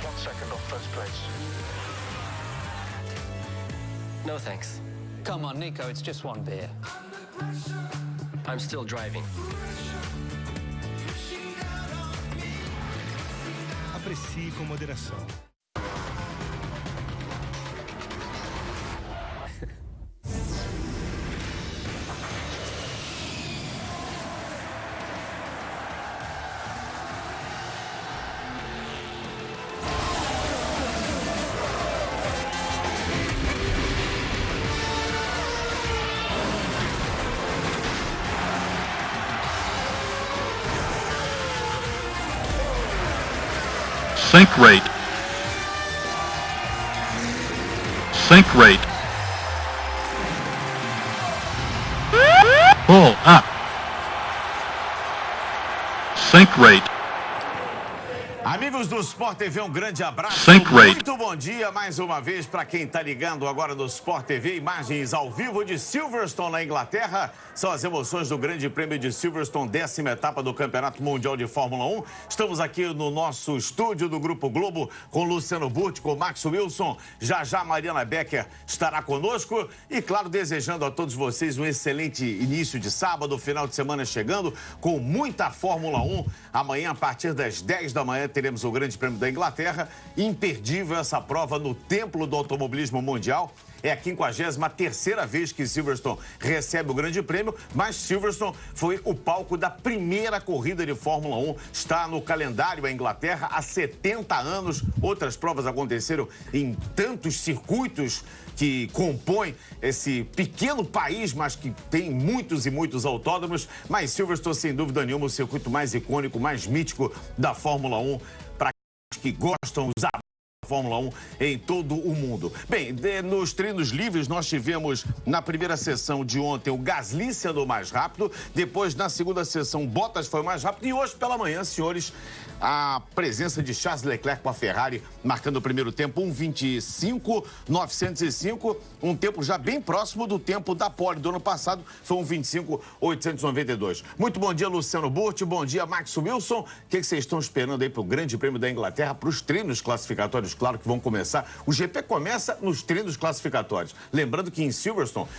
1 second off first place. No thanks. Come on, Nico, it's just one beer. I'm still driving. Aprecie com moderação. Sync rate. Sync rate. Pull up. Sync rate. Amigos do Sport TV, um grande abraço. Sync rate. Muito bom dia mais uma vez para quem está ligando agora no Sport TV. Imagens ao vivo de Silverstone, na Inglaterra. São as emoções do Grande Prêmio de Silverstone, 10ª etapa do Campeonato Mundial de Fórmula 1. Estamos aqui no nosso estúdio do Grupo Globo com Luciano Burti, com Max Wilson. Já já Mariana Becker estará conosco. E, claro, desejando a todos vocês um excelente início de sábado, final de semana chegando, com muita Fórmula 1. Amanhã, a partir das 10 da manhã, teremos o Grande Prêmio da Inglaterra. Imperdível essa prova no Templo do Automobilismo Mundial. É a 53ª vez que Silverstone recebe o Grande Prêmio, mas Silverstone foi o palco da primeira corrida de Fórmula 1. Está no calendário a Inglaterra há 70 anos. Outras provas aconteceram em tantos circuitos que compõem esse pequeno país, mas que tem muitos e muitos autódromos. Mas Silverstone, sem dúvida nenhuma, o circuito mais icônico, mais mítico da Fórmula 1, para aqueles que gostam, usar Fórmula 1 em todo o mundo. Bem, nos treinos livres nós tivemos na primeira sessão de ontem o Gasly sendo o mais rápido, depois na segunda sessão Bottas foi o mais rápido e hoje pela manhã, senhores, a presença de Charles Leclerc com a Ferrari marcando o primeiro tempo 1:25.905, um tempo já bem próximo do tempo da pole do ano passado, foi 1:25.892. Muito bom dia, Luciano Burti, bom dia, Max Wilson. O que vocês estão esperando aí para o Grande Prêmio da Inglaterra, para os treinos classificatórios, claro que vão começar. O GP começa nos treinos classificatórios. Lembrando que em Silverstone,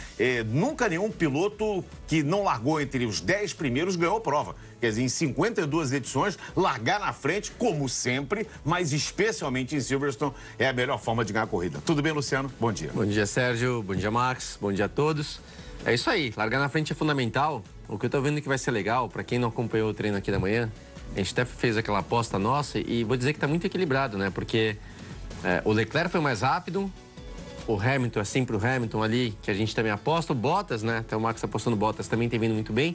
nunca nenhum piloto que não largou entre os 10 primeiros ganhou prova. Quer dizer, em 52 edições, largar na frente, como sempre, mas especialmente em Silverstone, é a melhor forma de ganhar a corrida. Tudo bem, Luciano? Bom dia. Bom dia, Sérgio. Bom dia, Max. Bom dia a todos. É isso aí, largar na frente é fundamental. O que eu tô vendo que vai ser legal, para quem não acompanhou o treino aqui da manhã, a gente até fez aquela aposta nossa e vou dizer que tá muito equilibrado, né? Porque o Leclerc foi mais rápido, o Hamilton é sempre o Hamilton ali, que a gente também aposta, o Bottas, né? Até o Max apostando no Bottas, também tem vindo muito bem.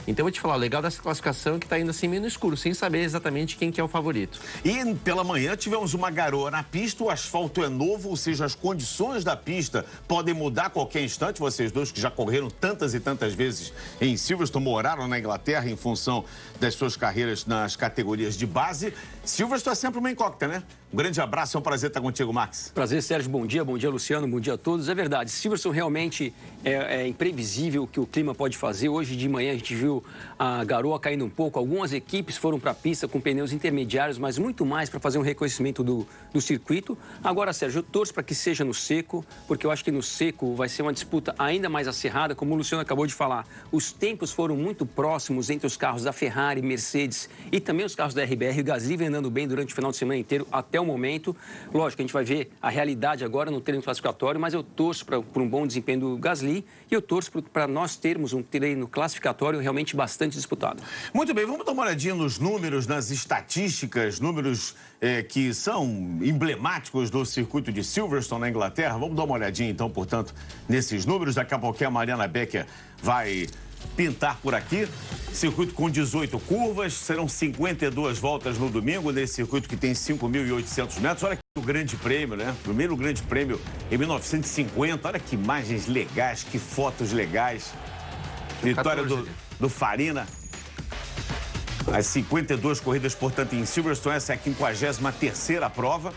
Então, eu vou te falar, o legal dessa classificação é que está indo assim meio no escuro, sem saber exatamente quem que é o favorito. E pela manhã tivemos uma garoa na pista, o asfalto é novo, ou seja, as condições da pista podem mudar a qualquer instante. Vocês dois que já correram tantas e tantas vezes em Silverstone, moraram na Inglaterra em função das suas carreiras nas categorias de base. Silverstone é sempre uma incógnita, né? Um grande abraço, é um prazer estar contigo, Max. Prazer, Sérgio. Bom dia, Luciano, bom dia a todos. É verdade, Silverstone realmente é imprevisível o que o clima pode fazer. Hoje de manhã a gente viu a garoa caindo um pouco. Algumas equipes foram para a pista com pneus intermediários, mas muito mais para fazer um reconhecimento do circuito. Agora, Sérgio, eu torço para que seja no seco, porque eu acho que no seco vai ser uma disputa ainda mais acirrada. Como o Luciano acabou de falar, os tempos foram muito próximos entre os carros da Ferrari, Mercedes e também os carros da RBR. O Gasly vem andando bem durante o final de semana inteiro até o momento. Lógico, a gente vai ver a realidade agora no treino classificatório, mas eu torço por um bom desempenho do Gasly e eu torço para nós termos um treino classificatório realmente bastante disputado. Muito bem, vamos dar uma olhadinha nos números, nas estatísticas, números que são emblemáticos do circuito de Silverstone, na Inglaterra. Vamos dar uma olhadinha, então, portanto, nesses números. Daqui a pouquinho a Mariana Becker vai pintar por aqui. Circuito com 18 curvas, serão 52 voltas no domingo, nesse circuito que tem 5.800 metros. Olha aqui o Grande Prêmio, né? Primeiro Grande Prêmio em 1950. Olha que imagens legais, que fotos legais. Vitória do Farina. As 52 corridas, portanto, em Silverstone, essa é a 53ª prova.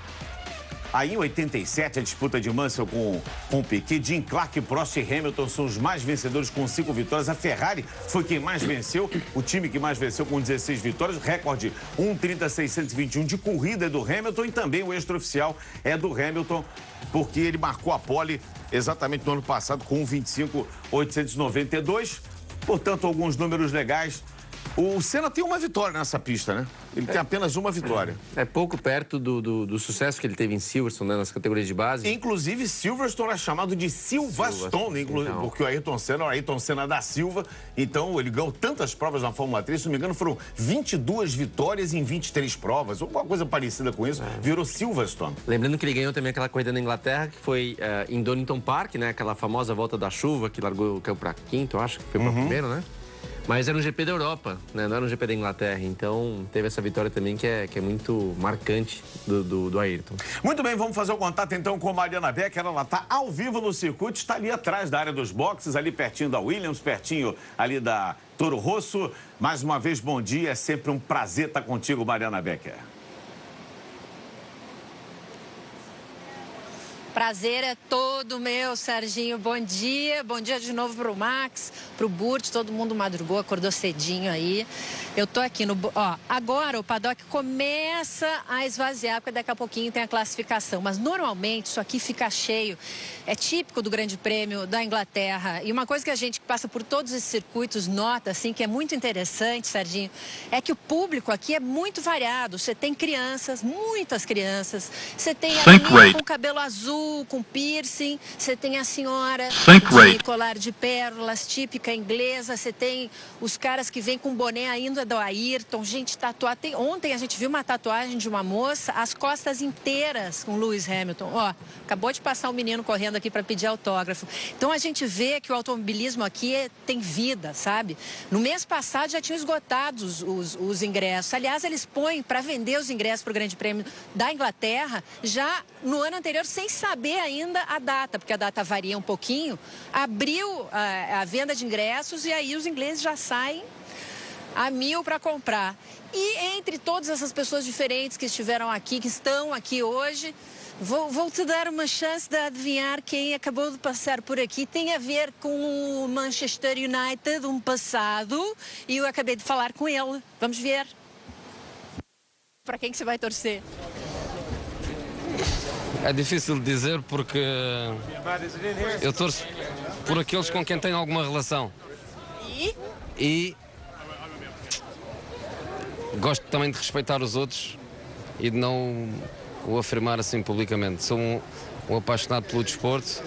Aí, em 87, a disputa de Mansell com o Piquet, Jim Clark, Prost e Hamilton são os mais vencedores com 5 vitórias. A Ferrari foi quem mais venceu, o time que mais venceu com 16 vitórias. Recorde 1:30.621 de corrida é do Hamilton e também o extraoficial é do Hamilton, porque ele marcou a pole exatamente no ano passado com 1:25.892. Portanto, alguns números legais. O Senna tem uma vitória nessa pista, né? Ele tem apenas uma vitória. É pouco perto do sucesso que ele teve em Silverstone, né, nas categorias de base. Inclusive, Silverstone é chamado de Silverstone, então. Porque o Ayrton Senna da Silva. Então, ele ganhou tantas provas na Fórmula 3. Se não me engano, foram 22 vitórias em 23 provas. Alguma coisa parecida com isso. Virou Silverstone. Lembrando que ele ganhou também aquela corrida na Inglaterra, que foi em Donington Park, né? Aquela famosa volta da chuva, que largou o campo para quinto, eu acho, que foi para primeiro, né? Mas era um GP da Europa, né? Não era um GP da Inglaterra. Então, teve essa vitória também que é muito marcante do Ayrton. Muito bem, vamos fazer o contato então com a Mariana Becker. Ela está ao vivo no circuito, está ali atrás da área dos boxes, ali pertinho da Williams, pertinho ali da Toro Rosso. Mais uma vez, bom dia. É sempre um prazer estar contigo, Mariana Becker. Prazer é todo meu, Serginho. Bom dia de novo pro Max, pro Burt, todo mundo madrugou, acordou cedinho aí. Eu tô aqui no... Ó, agora o paddock começa a esvaziar, porque daqui a pouquinho tem a classificação. Mas normalmente isso aqui fica cheio. É típico do Grande Prêmio da Inglaterra. E uma coisa que a gente que passa por todos esses circuitos nota, assim, que é muito interessante, Serginho, é que o público aqui é muito variado. Você tem crianças, muitas crianças. Você tem a menina com cabelo azul, com piercing, você tem a senhora de colar de pérolas, típica inglesa, você tem os caras que vêm com boné ainda do Ayrton, gente tatuada. Ontem a gente viu uma tatuagem de uma moça, as costas inteiras com Lewis Hamilton. Ó, acabou de passar um menino correndo aqui para pedir autógrafo. Então a gente vê que o automobilismo aqui tem vida, sabe? No mês passado já tinham esgotado os ingressos. Aliás, eles põem para vender os ingressos para o Grande Prêmio da Inglaterra já no ano anterior, sem saber ainda a data, porque a data varia um pouquinho. Abriu a venda de ingressos e aí os ingleses já saem a 1000 para comprar. E entre todas essas pessoas diferentes que estiveram aqui, que estão aqui hoje, vou te dar uma chance de adivinhar quem acabou de passar por aqui. Tem a ver com o Manchester United, um passado, e eu acabei de falar com ele. Vamos ver. Para quem que você vai torcer? É difícil de dizer porque eu torço por aqueles com quem tenho alguma relação. E gosto também de respeitar os outros e de não o afirmar assim publicamente. Sou um apaixonado pelo desporto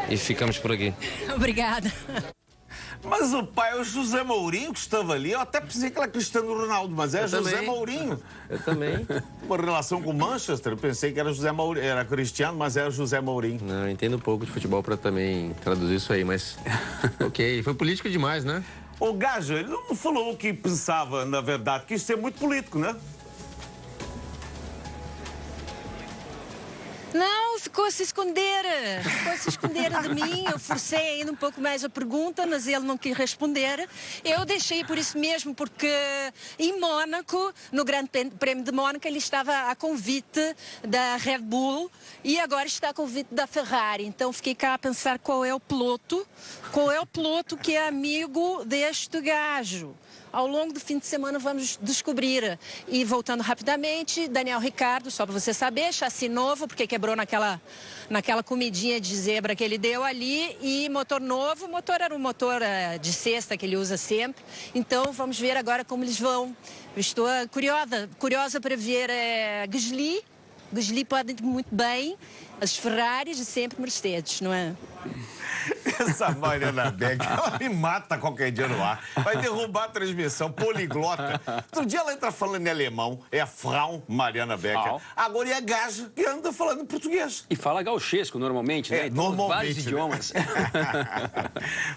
e ficamos por aqui. Obrigada. Mas o pai é o José Mourinho que estava ali. Eu até pensei que era Cristiano Ronaldo, mas é José Mourinho. Eu também. Uma relação com o Manchester, eu pensei que era José Mourinho, era Cristiano, mas era José Mourinho. Não, eu entendo um pouco de futebol para também traduzir isso aí, mas ok, foi político demais, né? O Gajo, ele não falou o que pensava, na verdade, quis ser muito político, né? Não, ficou a se esconder de mim. Eu forcei ainda um pouco mais a pergunta, mas ele não quis responder. Eu deixei por isso mesmo, porque em Mónaco, no Grande Prêmio de Mónaco, ele estava a convite da Red Bull e agora está a convite da Ferrari. Então fiquei cá a pensar qual é o piloto que é amigo deste gajo. Ao longo do fim de semana vamos descobrir. E voltando rapidamente, Daniel Ricciardo, só para você saber, chassi novo, porque quebrou naquela comidinha de zebra que ele deu ali, e motor novo. O motor era um motor de sexta que ele usa sempre. Então vamos ver agora como eles vão. Eu estou curiosa para ver Gasly. Gasly pode ir muito bem. As Ferraris e sempre Mercedes, não é? Essa Mariana Becker, ela me mata qualquer dia no ar. Vai derrubar a transmissão, poliglota. Outro dia ela entra falando em alemão, é a Frau Mariana Becker. Agora é a Gaja que anda falando em português. E fala gauchesco normalmente, né? Normalmente. Vários idiomas.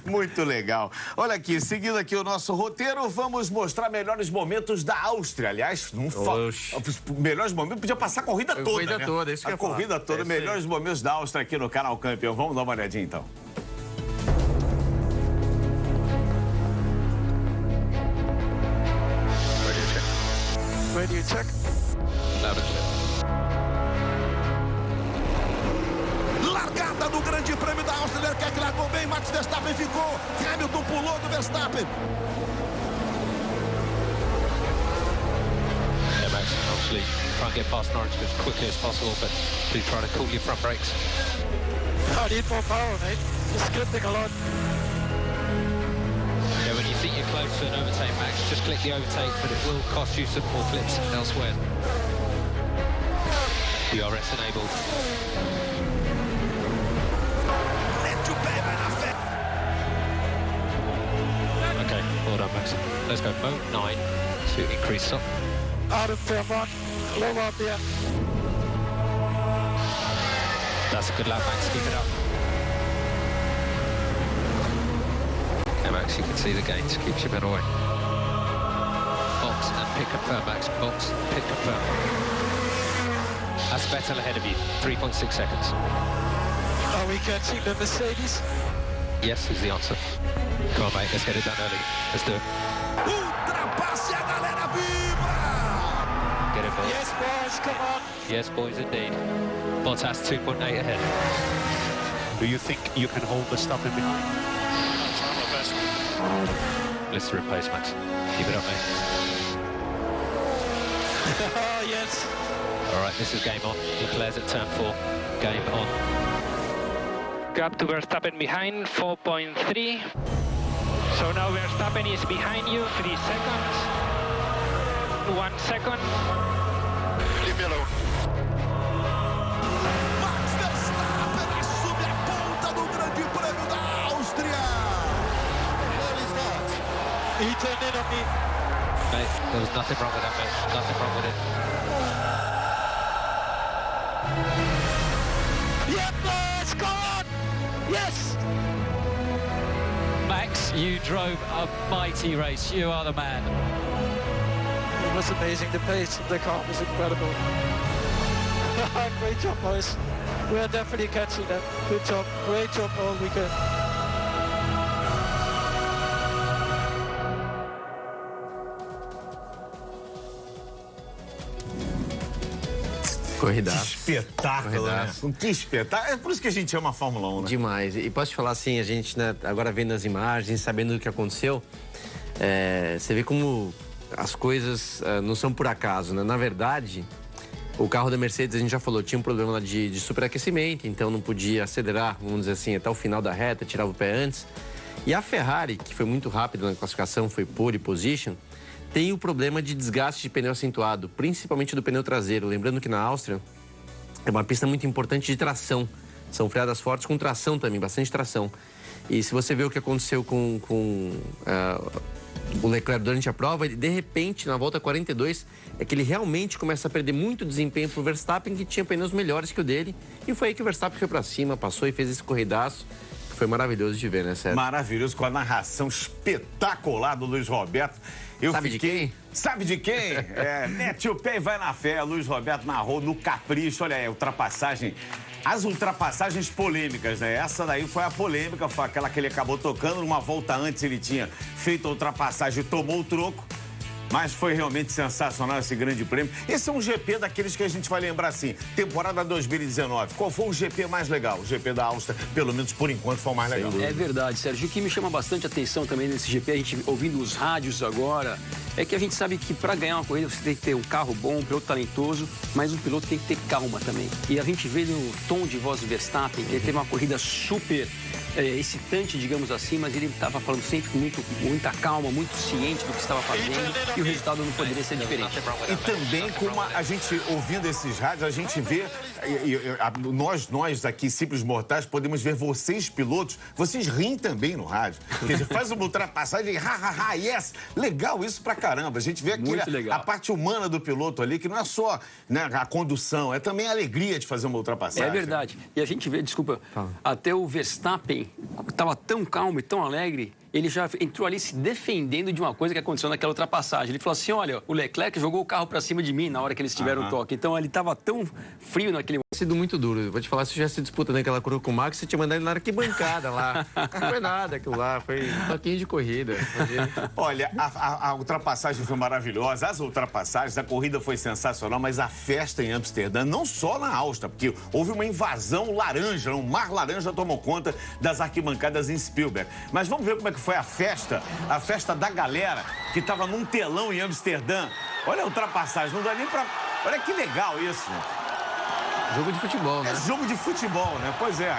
Muito legal. Olha aqui, seguindo aqui o nosso roteiro, vamos mostrar melhores momentos da Áustria. Aliás, melhores momentos, podia passar a corrida toda, corrida né? toda, isso que eu ia falar. A corrida toda, melhores momentos da Áustria aqui no Canal Campeão. Vamos dar uma olhadinha então. Radio check. Louder check. Áustria, Leclerc largou bem, Max Verstappen ficou. Hamilton pulou do Verstappen. Yeah, Max, obviously try and get past Norwich as quickly as possible, but do try to cool your front brakes. I need more power, mate. It's scripting a lot. Yeah, when you think you're close to an overtake, Max, just click the overtake, but it will cost you some more flips elsewhere. DRS enabled. Okay, well done, Max. Let's go mode 9 to increase stop. Out of turn 1, low up here. That's a good lap, Max. Keep it up. Okay, Max, you can see the gains. Keeps you a bit away. Box and pick confirm, Max. Box, pick confirm. That's Vettel ahead of you. 3.6 seconds. Are we catching the Mercedes? Yes is the answer. Come on, mate. Let's get it done early. Let's do it. Ultrapasse, a galera vibra! Get it, boys. Yes, boys, come on. Yes, boys, indeed. Bottas 2.8 ahead. Do you think you can hold Verstappen behind? I'll try my best. Blistering pace, Max. Keep it up, mate. Yes. All right, this is game on. Leclerc's at turn 4. Game on. Gap to Verstappen behind, 4.3. So now Verstappen is behind you, 3 seconds. 1 second. Leave me alone. Max Verstappen assume a ponta do Grande Prêmio da Áustria. There is that. He turned in on me. Mate, there was nothing wrong with that, mate. Nothing wrong with it. Yeah, boys, come on! Yes! Max, you drove a mighty race. You are the man. It was amazing. The pace of the car was incredible. Great job, boys. We are definitely catching them. Good job. Great job all weekend. Corridaço. Que espetáculo, Corridaço. né? Que espetáculo. É por isso que a gente ama a Fórmula 1, né? Demais. E posso te falar assim, a gente, né, agora vendo as imagens, sabendo o que aconteceu, você vê como as coisas não são por acaso, né? Na verdade, o carro da Mercedes, a gente já falou, tinha um problema lá de superaquecimento, então não podia acelerar, vamos dizer assim, até o final da reta, tirava o pé antes. E a Ferrari, que foi muito rápida na classificação, foi pole position, tem o problema de desgaste de pneu acentuado, principalmente do pneu traseiro. Lembrando que na Áustria é uma pista muito importante de tração. São freadas fortes com tração também, bastante tração. E se você vê o que aconteceu com o Leclerc durante a prova, ele, de repente, na volta 42, é que ele realmente começa a perder muito desempenho pro Verstappen, que tinha pneus melhores que o dele. E foi aí que o Verstappen foi para cima, passou e fez esse corridaço. Foi maravilhoso de ver, né, Sérgio? Maravilhoso, com a narração espetacular do Luiz Roberto. Sabe de quem? Sabe de quem? Mete o pé e vai na fé. Luiz Roberto narrou no capricho. Olha aí, ultrapassagem. As ultrapassagens polêmicas, né? Essa daí foi a polêmica, foi aquela que ele acabou tocando. Numa volta antes ele tinha feito a ultrapassagem e tomou o troco. Mas foi realmente sensacional esse grande prêmio. Esse é um GP daqueles que a gente vai lembrar assim, temporada 2019. Qual foi o GP mais legal? O GP da Áustria, pelo menos por enquanto, foi o mais legal. É verdade, Sérgio. O que me chama bastante atenção também nesse GP, a gente ouvindo os rádios agora, é que a gente sabe que para ganhar uma corrida você tem que ter um carro bom, um piloto talentoso, mas o piloto tem que ter calma também. E a gente vê no tom de voz do Verstappen que ele teve uma corrida super excitante, digamos assim, mas ele estava falando sempre com muita calma, muito ciente do que estava fazendo e o resultado não poderia ser diferente. E também, como a gente, ouvindo esses rádios, a gente vê, nós aqui, simples mortais, podemos ver vocês, pilotos, vocês riem também no rádio. Quer dizer, faz uma ultrapassagem e yes! Legal isso pra caramba. A gente vê a parte humana do piloto ali, que não é só, né, a condução, é também a alegria de fazer uma ultrapassagem. É verdade. E a gente vê, desculpa, até o Verstappen estava tão calmo e tão alegre, ele já entrou ali se defendendo de uma coisa que aconteceu naquela ultrapassagem. Ele falou assim, olha, o Leclerc jogou o carro para cima de mim na hora que eles tiveram o toque. Então, ele estava tão frio naquele momento. Sido muito duro. Vou te falar, se tivesse disputando aquela curva com o Max, você tinha mandado ele na arquibancada lá. Não foi nada aquilo lá, foi um toquinho de corrida. Olha, a ultrapassagem foi maravilhosa, as ultrapassagens, a corrida foi sensacional, mas a festa em Amsterdã, não só na Áustria, porque houve uma invasão laranja, um mar laranja tomou conta das arquibancadas em Spielberg. Mas vamos ver como é que foi a festa da galera que estava num telão em Amsterdã. Olha a ultrapassagem, não dá nem pra... Olha que legal isso. Jogo de futebol, né? É jogo de futebol, né? Pois é,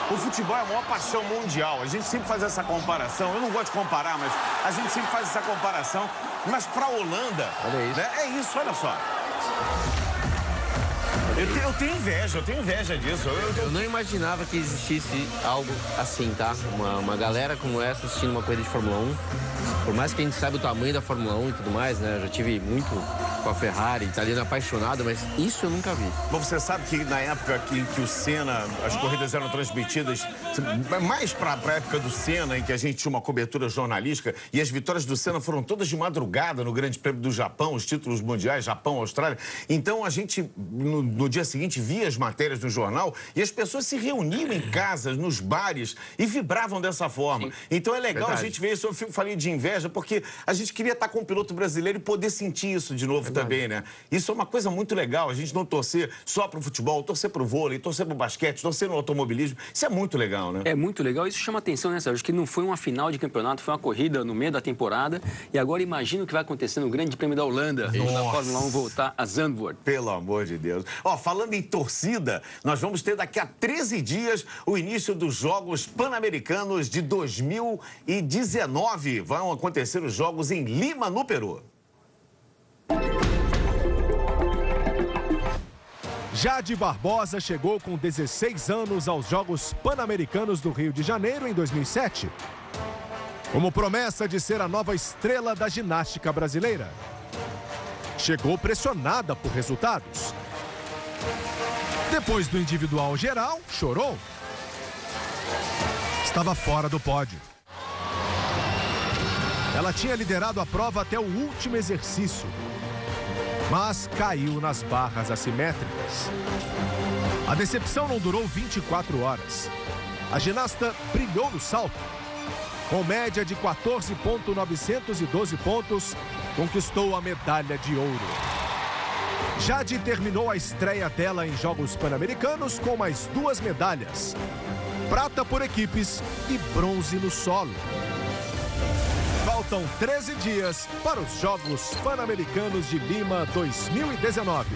o futebol é a maior paixão mundial. A gente sempre faz essa comparação. Eu não gosto de comparar, mas a gente sempre faz essa comparação. Mas pra Holanda, olha isso. Né? É isso, olha só. Eu tenho inveja disso. Eu não imaginava que existisse algo assim, tá? Uma galera como essa assistindo uma corrida de Fórmula 1. Por mais que a gente saiba o tamanho da Fórmula 1 e tudo mais, né? Eu já tive muito com a Ferrari, italiano apaixonado, mas isso eu nunca vi. Bom, você sabe que na época que o Senna, as corridas eram transmitidas, mais pra época do Senna, em que a gente tinha uma cobertura jornalística, e as vitórias do Senna foram todas de madrugada no Grande Prêmio do Japão, os títulos mundiais, Japão, Austrália. Então a gente, no dia seguinte, via as matérias no jornal e as pessoas se reuniam em casas, nos bares e vibravam dessa forma. Sim. Então é legal a gente ver isso. Eu falei de inveja porque a gente queria estar com um piloto brasileiro e poder sentir isso de novo também, né? Isso é uma coisa muito legal, a gente não torcer só pro futebol, torcer pro vôlei, torcer pro basquete, torcer no automobilismo. Isso é muito legal, né? É muito legal, isso chama atenção, né, Sérgio? Que não foi uma final de campeonato, foi uma corrida no meio da temporada. E agora imagina o que vai acontecer no Grande Prêmio da Holanda, quando a Fórmula 1 voltar a Zandvoort. Pelo amor de Deus. Ó, falando em torcida, nós vamos ter daqui a 13 dias o início dos Jogos Pan-Americanos de 2019. Vão acontecer os Jogos em Lima, no Peru. Jade Barbosa chegou com 16 anos aos Jogos Pan-Americanos do Rio de Janeiro em 2007. Como promessa de ser a nova estrela da ginástica brasileira. Chegou pressionada por resultados. Depois do individual geral, chorou. Estava fora do pódio. Ela tinha liderado a prova até o último exercício, mas caiu nas barras assimétricas. A decepção não durou 24 horas. A ginasta brilhou no salto. Com média de 14.912 pontos, conquistou a medalha de ouro. Jade terminou a estreia dela em Jogos Pan-Americanos com mais 2 medalhas. Prata por equipes e bronze no solo. Faltam 13 dias para os Jogos Pan-Americanos de Lima 2019.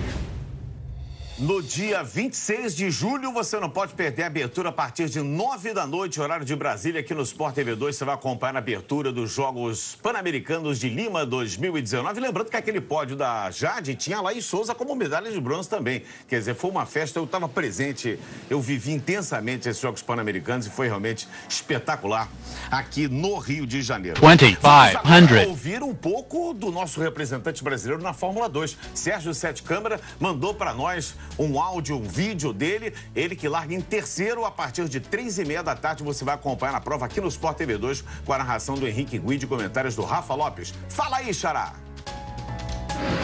No dia 26 de julho, você não pode perder a abertura a partir de 9 da noite, horário de Brasília, aqui no Sport TV 2. Você vai acompanhar a abertura dos Jogos Pan-Americanos de Lima 2019. Lembrando que aquele pódio da Jade tinha a Laís Souza como medalha de bronze também. Quer dizer, foi uma festa, eu estava presente, eu vivi intensamente esses Jogos Pan-Americanos e foi realmente espetacular aqui no Rio de Janeiro. 2500. Ouvir um pouco do nosso representante brasileiro na Fórmula 2. Sérgio Sete Câmara mandou para nós um áudio, um vídeo dele, ele que larga em terceiro a partir de 3h30 da tarde. Você vai acompanhar na prova aqui no Sport TV 2 com a narração do Henrique Guide e comentários do Rafa Lopes. Fala aí, Xará!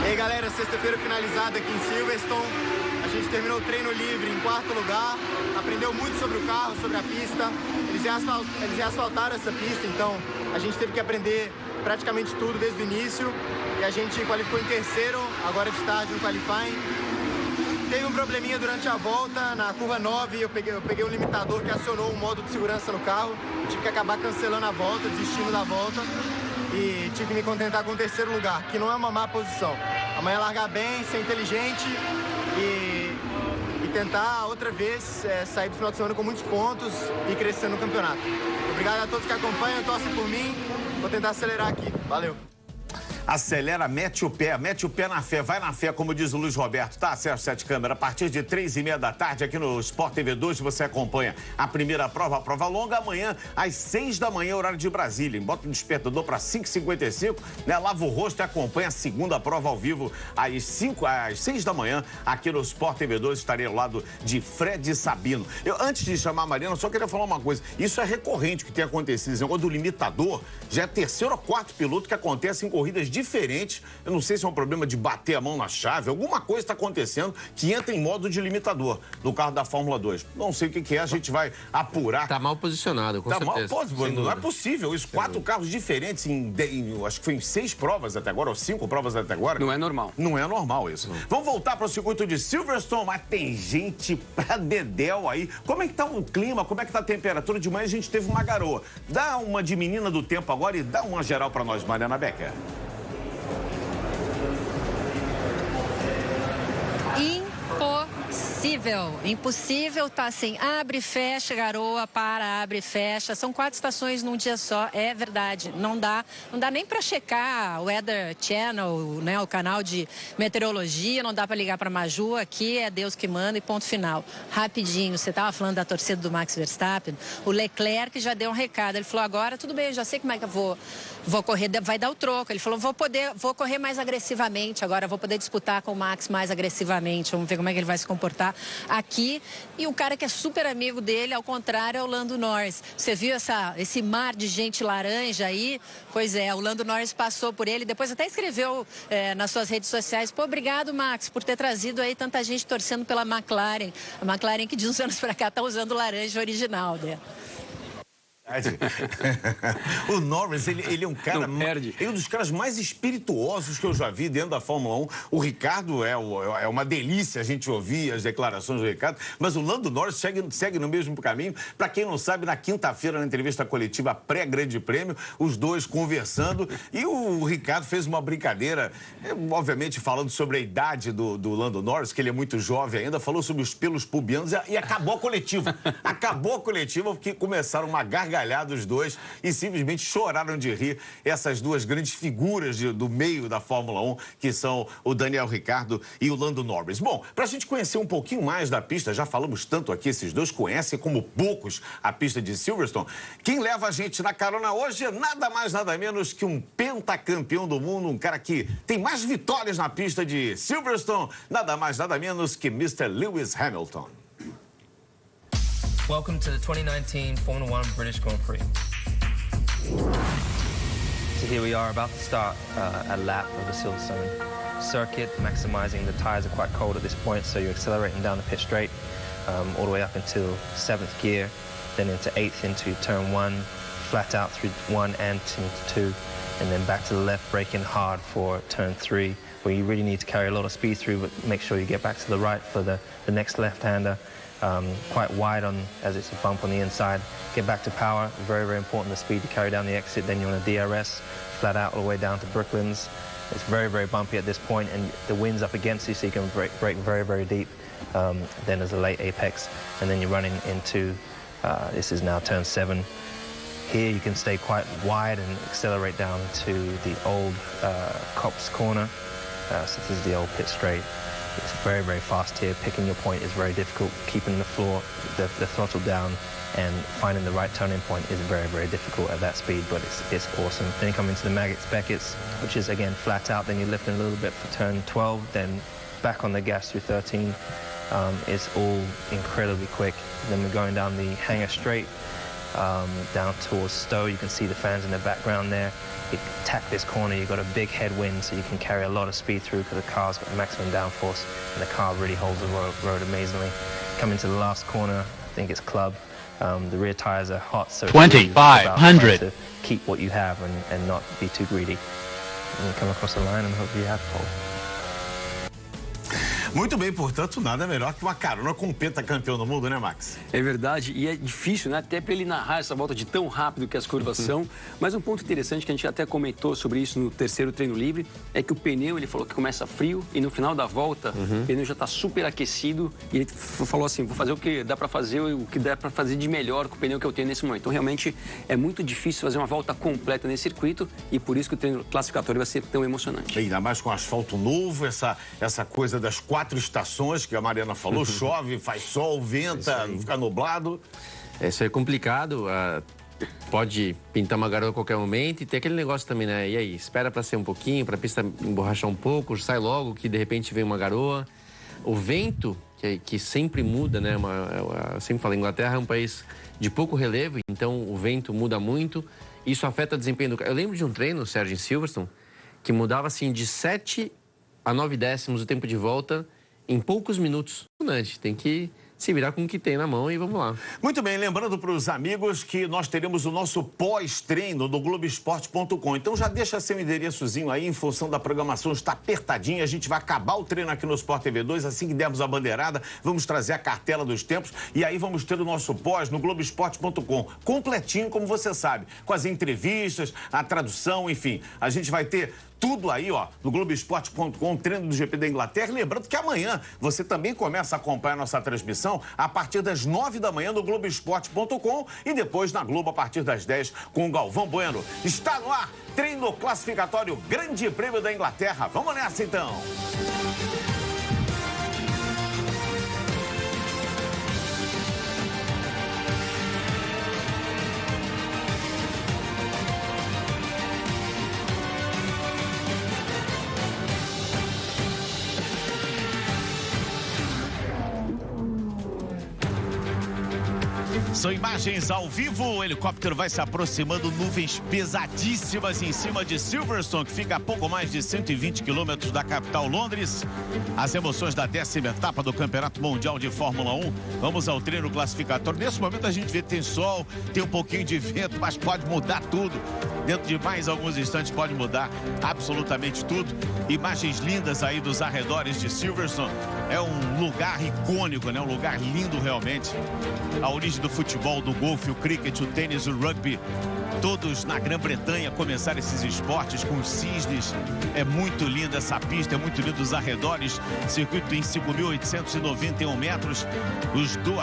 E aí, galera, sexta-feira finalizada aqui em Silverstone. A gente terminou o treino livre em 4º lugar, aprendeu muito sobre o carro, sobre a pista. Eles já asfaltaram essa pista, então a gente teve que aprender praticamente tudo desde o início. E a gente qualificou em terceiro, agora de tarde no qualifying. Teve um probleminha durante a volta, na curva 9 eu peguei um limitador que acionou um modo de segurança no carro. Tive que acabar cancelando a volta, desistindo da volta e tive que me contentar com o terceiro lugar, que não é uma má posição. Amanhã largar bem, ser inteligente e tentar outra vez sair do final de semana com muitos pontos e crescer no campeonato. Obrigado a todos que acompanham, torcem por mim, vou tentar acelerar aqui. Valeu! Acelera, mete o pé na fé, vai na fé, como diz o Luiz Roberto. Tá certo, 7 câmera. A partir de 3h30 da tarde, aqui no Sport TV 2, você acompanha a primeira prova, a prova longa, amanhã, às 6 da manhã, horário de Brasília. Bota o despertador para 5h55, né? Lava o rosto e acompanha a segunda prova ao vivo, às 6 da manhã, aqui no Sport TV 2. Estarei ao lado de Fred Sabino. Antes de chamar a Mariana, eu só queria falar uma coisa. Isso é recorrente que tem acontecido. Esse negócio do limitador já é terceiro ou quarto piloto que acontece em corridas diferentes. Eu não sei se é um problema de bater a mão na chave, alguma coisa está acontecendo que entra em modo de limitador no carro da Fórmula 2. Não sei o que é, a gente vai apurar. Tá mal posicionado, com certeza. Não é possível isso. 4 carros diferentes acho que foi em 6 provas até agora, ou 5 provas até agora. Não é normal. Não é normal isso. Vamos voltar para o circuito de Silverstone, mas tem gente pra dedéu aí. Como é que tá o clima? Como é que tá a temperatura? De manhã a gente teve uma garoa. Dá uma de menina do tempo agora e dá uma geral para nós, Mariana Becker. Impossível, tá assim, abre, fecha, garoa, para, abre, fecha. São 4 estações num dia só, é verdade. Não dá nem para checar o Weather Channel, né, o canal de meteorologia, não dá para ligar para Maju, aqui é Deus que manda e ponto final. Rapidinho, você tava falando da torcida do Max Verstappen, o Leclerc já deu um recado, ele falou, agora tudo bem, eu já sei como é que eu vou correr, vai dar o troco. Ele falou, vou correr mais agressivamente agora, vou poder disputar com o Max mais agressivamente, vamos ver como é que ele vai se comportar aqui. E um cara que é super amigo dele, ao contrário, é o Lando Norris. Você viu esse mar de gente laranja aí? Pois é, o Lando Norris passou por ele, depois até escreveu nas suas redes sociais, pô, obrigado, Max, por ter trazido aí tanta gente torcendo pela McLaren. A McLaren que de uns anos pra cá tá usando laranja original, né? O Norris, ele é um cara... Ele é um dos caras mais espirituosos que eu já vi dentro da Fórmula 1. O Ricardo é uma delícia a gente ouvir as declarações do Ricardo, mas o Lando Norris segue no mesmo caminho. Para quem não sabe, na quinta-feira, na entrevista coletiva pré-grande prêmio, os dois conversando, e o Ricardo fez uma brincadeira, obviamente falando sobre a idade do Lando Norris, que ele é muito jovem ainda, falou sobre os pelos pubianos e acabou a coletiva. Acabou a coletiva porque começaram uma gargalhada os dois e simplesmente choraram de rir, essas duas grandes figuras do meio da Fórmula 1, que são o Daniel Ricciardo e o Lando Norris. Bom, para a gente conhecer um pouquinho mais da pista, já falamos tanto aqui, esses dois conhecem como poucos a pista de Silverstone. Quem leva a gente na carona hoje é nada mais, nada menos que um pentacampeão do mundo, um cara que tem mais vitórias na pista de Silverstone, nada mais, nada menos que Mr. Lewis Hamilton. Welcome to the 2019 Formula One British Grand Prix. So here we are about to start a lap of the Silverstone circuit, maximizing the tyres are quite cold at this point, so you're accelerating down the pit straight all the way up until 7th gear, then into 8th into turn 1, flat out through 1 and into 2, and then back to the left, braking hard for turn 3, where you really need to carry a lot of speed through, but make sure you get back to the right for the next left-hander. Quite wide as it's a bump on the inside. Get back to power, very, very important, the speed to carry down the exit. Then you're on a DRS, flat out all the way down to Brooklands. It's very, very bumpy at this point, and the wind's up against you, so you can brake very, very deep. Then there's a late apex, and then you're running into, this is now turn 7. Here you can stay quite wide and accelerate down to the old Cops corner. So this is the old pit straight. It's very, very fast here. Picking your point is very difficult. Keeping the floor, the throttle down, and finding the right turning point is very, very difficult at that speed, but it's awesome. Then you come into the Maggots Beckett's, which is again flat out. Then you're lifting a little bit for turn 12, then back on the gas through 13. It's all incredibly quick. Then we're going down the Hangar Straight, down towards Stowe. You can see the fans in the background there. You tack this corner, you've got a big headwind, so you can carry a lot of speed through because the car's got maximum downforce, and the car really holds the road amazingly. Coming to the last corner, I think it's Club. The rear tires are hot, so it's really about trying to keep what you have and not be too greedy. And you come across the line and hopefully you have pole. Muito bem, portanto, nada melhor que uma carona com um pentacampeão do mundo, né, Max? É verdade, e é difícil, né? Até para ele narrar essa volta de tão rápido que as curvas são. Mas um ponto interessante que a gente até comentou sobre isso no terceiro treino livre é que o pneu, ele falou que começa frio e no final da volta o pneu já está super aquecido e ele falou assim, vou fazer o que dá para fazer, o que dá para fazer de melhor com o pneu que eu tenho nesse momento. Então, realmente, é muito difícil fazer uma volta completa nesse circuito e por isso que o treino classificatório vai ser tão emocionante. Ainda mais com asfalto novo, essa coisa das 4 estações que a Mariana falou, chove, faz sol, venta, fica nublado. Isso é complicado, pode pintar uma garoa a qualquer momento e tem aquele negócio também, né? E aí, espera para ser um pouquinho, para a pista emborrachar um pouco, sai logo que de repente vem uma garoa. O vento, que sempre muda, né? Eu sempre falo, a Inglaterra é um país de pouco relevo, então o vento muda muito. Isso afeta o desempenho do carro. Eu lembro de um treino, Sérgio, em Silverstone, que mudava assim de 7 a 9 décimos o tempo de volta em poucos minutos. Tem que se virar com o que tem na mão e vamos lá. Muito bem, lembrando para os amigos que nós teremos o nosso pós-treino do Globoesporte.com. Então já deixa seu endereçozinho aí, em função da programação está apertadinha. A gente vai acabar o treino aqui no Sport TV 2, assim que dermos a bandeirada, vamos trazer a cartela dos tempos e aí vamos ter o nosso pós no Globoesporte.com, completinho, como você sabe, com as entrevistas, a tradução, enfim. A gente vai ter tudo aí, ó, no Globoesporte.com, treino do GP da Inglaterra. Lembrando que amanhã você também começa a acompanhar a nossa transmissão a partir das 9 da manhã no Globoesporte.com e depois na Globo a partir das 10 com o Galvão Bueno. Está no ar, treino classificatório Grande Prêmio da Inglaterra. Vamos nessa, então. São imagens ao vivo, o helicóptero vai se aproximando, nuvens pesadíssimas em cima de Silverstone, que fica a pouco mais de 120 quilômetros da capital Londres. As emoções da 10ª etapa do Campeonato Mundial de Fórmula 1. Vamos ao treino classificatório. Nesse momento a gente vê que tem sol, tem um pouquinho de vento, mas pode mudar tudo. Dentro de mais alguns instantes pode mudar absolutamente tudo. Imagens lindas aí dos arredores de Silverstone. É um lugar icônico, né? Um lugar lindo realmente. A origem do futebol, do golfe, o cricket, o tênis, o rugby. Todos na Grã-Bretanha começaram esses esportes com os cisnes. É muito linda essa pista, é muito lindo os arredores. Circuito em 5.891 metros.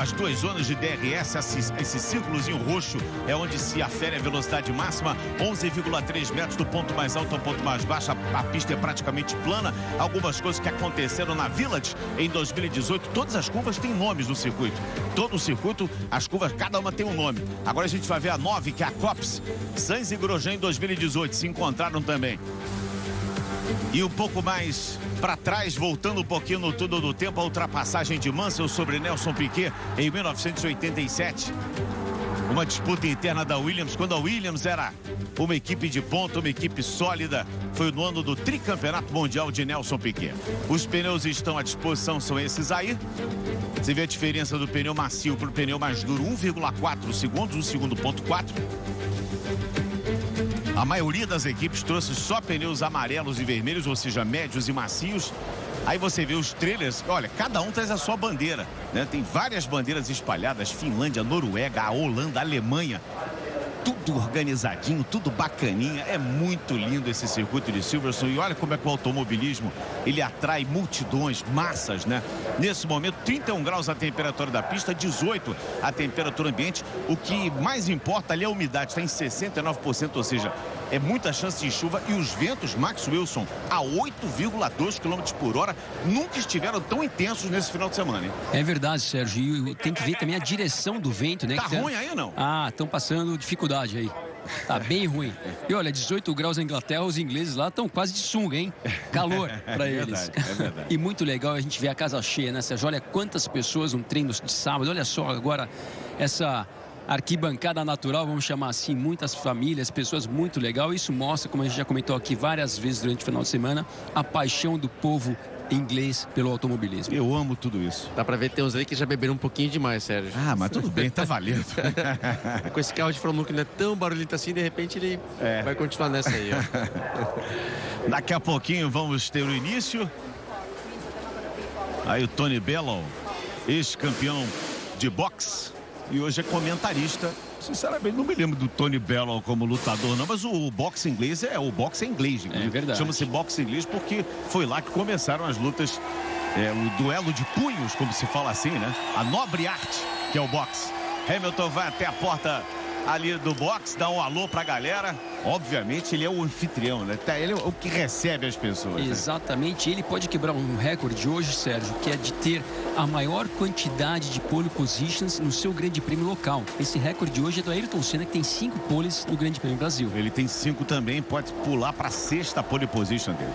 As 2 zonas de DRS, esse círculozinho roxo é onde se afere a velocidade máxima. 11,3 metros do ponto mais alto ao ponto mais baixo. A pista é praticamente plana. Algumas coisas que aconteceram na Village em 2018. Todas as curvas têm nomes no circuito. Todo o circuito, as curvas, cada uma tem um nome. Agora a gente vai ver a 9, que é a Copse. Sainz e Grosjean em 2018 se encontraram também. E um pouco mais para trás, voltando um pouquinho no túnel do tempo, a ultrapassagem de Mansell sobre Nelson Piquet em 1987. Uma disputa interna da Williams, quando a Williams era uma equipe de ponta, uma equipe sólida. Foi no ano do tricampeonato mundial de Nelson Piquet. Os pneus estão à disposição, são esses aí. Você vê a diferença do pneu macio para o pneu mais duro, 1,4 segundos, 1 segundo ponto 4. A maioria das equipes trouxe só pneus amarelos e vermelhos, ou seja, médios e macios. Aí você vê os trailers, olha, cada um traz a sua bandeira, né? Tem várias bandeiras espalhadas, Finlândia, Noruega, a Holanda, a Alemanha. Tudo organizadinho, tudo bacaninha. É muito lindo esse circuito de Silverstone. E olha como é que o automobilismo, ele atrai multidões, massas, né? Nesse momento, 31 graus a temperatura da pista, 18 a temperatura ambiente. O que mais importa ali é a umidade, está em 69%, ou seja, é muita chance de chuva. E os ventos, Max Wilson, a 8,2 km por hora, nunca estiveram tão intensos nesse final de semana, hein? É verdade, Sérgio. E tem que ver também a direção do vento, né? Tá ruim aí ou não? Ah, estão passando dificuldade aí. Tá bem ruim. E olha, 18 graus na Inglaterra, os ingleses lá estão quase de sunga, hein? Calor para eles. É verdade. E muito legal a gente ver a casa cheia, né, Sérgio? Olha quantas pessoas no treino de sábado. Olha só agora essa arquibancada natural, vamos chamar assim, muitas famílias, pessoas, muito legal. Isso mostra, como a gente já comentou aqui várias vezes durante o final de semana, a paixão do povo inglês pelo automobilismo. Eu amo tudo isso. Dá pra ver que tem uns aí que já beberam um pouquinho demais, Sérgio. Ah, mas tudo bem, tá valendo. Com esse carro de Fórmula 1 que não é tão barulhento assim, de repente ele vai continuar nessa aí, ó. Daqui a pouquinho vamos ter o início. Aí o Tony Bellow, ex-campeão de boxe, e hoje é comentarista. Sinceramente, não me lembro do Tony Bellow como lutador, não, mas o boxe inglês é o boxe inglês. É verdade. Chama-se boxe inglês porque foi lá que começaram as lutas, o duelo de punhos, como se fala assim, né? A nobre arte, que é o boxe. Hamilton vai até a porta ali do boxe, dá um alô pra galera. Obviamente, ele é o anfitrião, né? Ele é o que recebe as pessoas. Exatamente. Né? Ele pode quebrar um recorde hoje, Sérgio, que é de ter a maior quantidade de pole positions no seu grande prêmio local. Esse recorde hoje é do Ayrton Senna, que tem 5 poles no Grande Prêmio Brasil. Ele tem 5 também, pode pular para a 6ª pole position dele.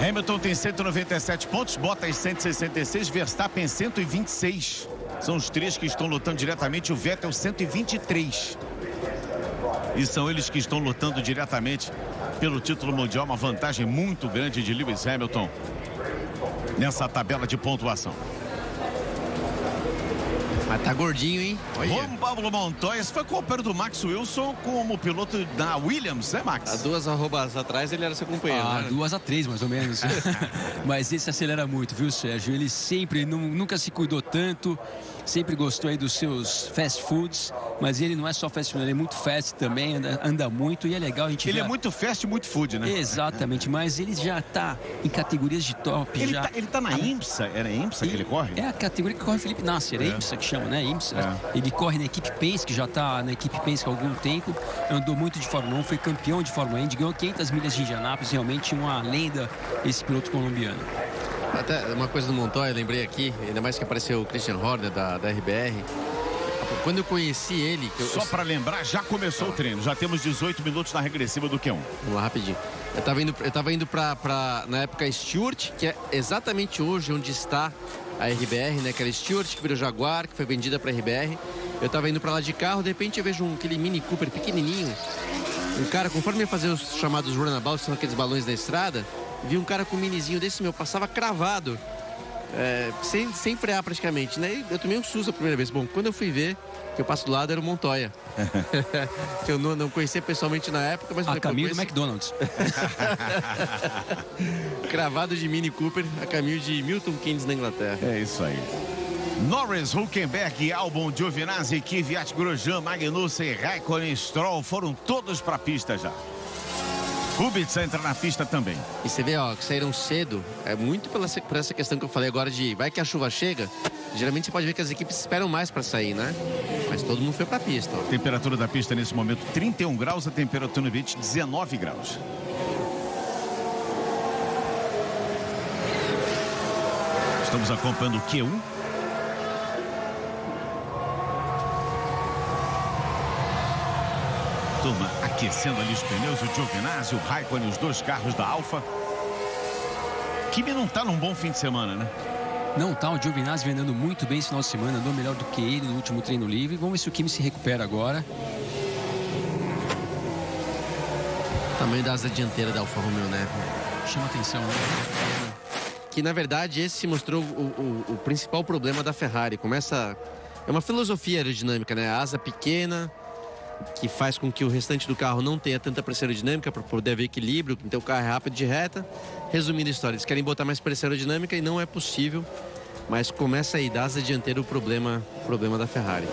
Hamilton tem 197 pontos, Bottas 166, Verstappen 126. São os 3 que estão lutando diretamente, o Vettel 123. E são eles que estão lutando diretamente pelo título mundial, uma vantagem muito grande de Lewis Hamilton nessa tabela de pontuação. Mas tá gordinho, hein? Juan Pablo Montoya, esse foi companheiro do Max Wilson como piloto da Williams, né, Max? Há 2 arrobas atrás ele era seu companheiro, né? 2 a 3, mais ou menos. Mas esse acelera muito, viu, Sérgio? Ele sempre, nunca se cuidou tanto, sempre gostou aí dos seus fast foods, mas ele não é só fast food, ele é muito fast também, anda muito e é legal a gente Ele é muito fast e muito food, né? Exatamente, mas ele já tá em categorias de top. Ele tá na IMSA, era IMSA que ele corre? É a categoria que corre o Felipe Nasser, IMSA que chama, né? IMSA. Ele corre na equipe Penske, já tá na equipe Penske há algum tempo, andou muito de Fórmula 1, foi campeão de Fórmula Indy, ganhou 500 milhas de Indianápolis, realmente uma lenda esse piloto colombiano. Até uma coisa do Montoya, lembrei aqui, ainda mais que apareceu o Christian Horner da RBR. Quando eu conheci ele... Só para lembrar, já começou o treino. Já temos 18 minutos na regressiva do Q1. Vamos lá, rapidinho. Eu tava indo pra na época, Stewart, que é exatamente hoje onde está a RBR, né? Aquela Stewart que virou Jaguar, que foi vendida pra RBR. Eu tava indo pra lá de carro, de repente eu vejo aquele Mini Cooper pequenininho. Um cara, conforme ia fazer os chamados runabouts, são aqueles balões da estrada, vi um cara com um minizinho desse meu, passava cravado. Sem frear praticamente, né? Eu tomei um susto a primeira vez. Bom, quando eu fui ver, que eu passo do lado, era o Montoya. Que eu não conhecia pessoalmente na época, mas... A caminho do McDonald's. Cravado de Mini Cooper, a caminho de Milton Keynes, na Inglaterra. É isso aí. Norris, Hülkenberg, Albon, Giovinazzi, Kvyat, Grosjean, Magnussen, Raikkonen, Stroll foram todos para a pista já. Kubica entra na pista também. E você vê, ó, que saíram cedo, é muito por essa questão que eu falei agora de vai que a chuva chega. Geralmente você pode ver que as equipes esperam mais para sair, né? Mas todo mundo foi para a pista. Ó. Temperatura da pista nesse momento 31 graus, a temperatura no ambiente 19 graus. Estamos acompanhando o Q1. Turma aquecendo ali os pneus, o Giovinazzi, o Raikkonen, os 2 carros da Alfa. Kimi não tá num bom fim de semana, né? Não tá, o Giovinazzi vem andando muito bem esse final de semana, andou melhor do que ele no último treino livre. Vamos ver se o Kimi se recupera agora. Tamanho da asa dianteira da Alfa Romeo, né? Chama atenção, né? Que na verdade esse se mostrou o principal problema da Ferrari. É uma filosofia aerodinâmica, né? A asa pequena, que faz com que o restante do carro não tenha tanta pressão aerodinâmica para poder haver equilíbrio, então o carro é rápido de reta. Resumindo a história, eles querem botar mais pressão aerodinâmica e não é possível, mas começa aí da asa dianteira o problema da Ferrari.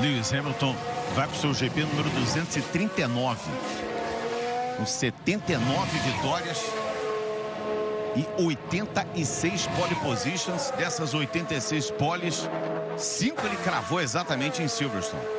Lewis Hamilton vai para o seu GP número 239. Com 79 vitórias e 86 pole positions. Dessas 86 poles, 5 ele cravou exatamente em Silverstone.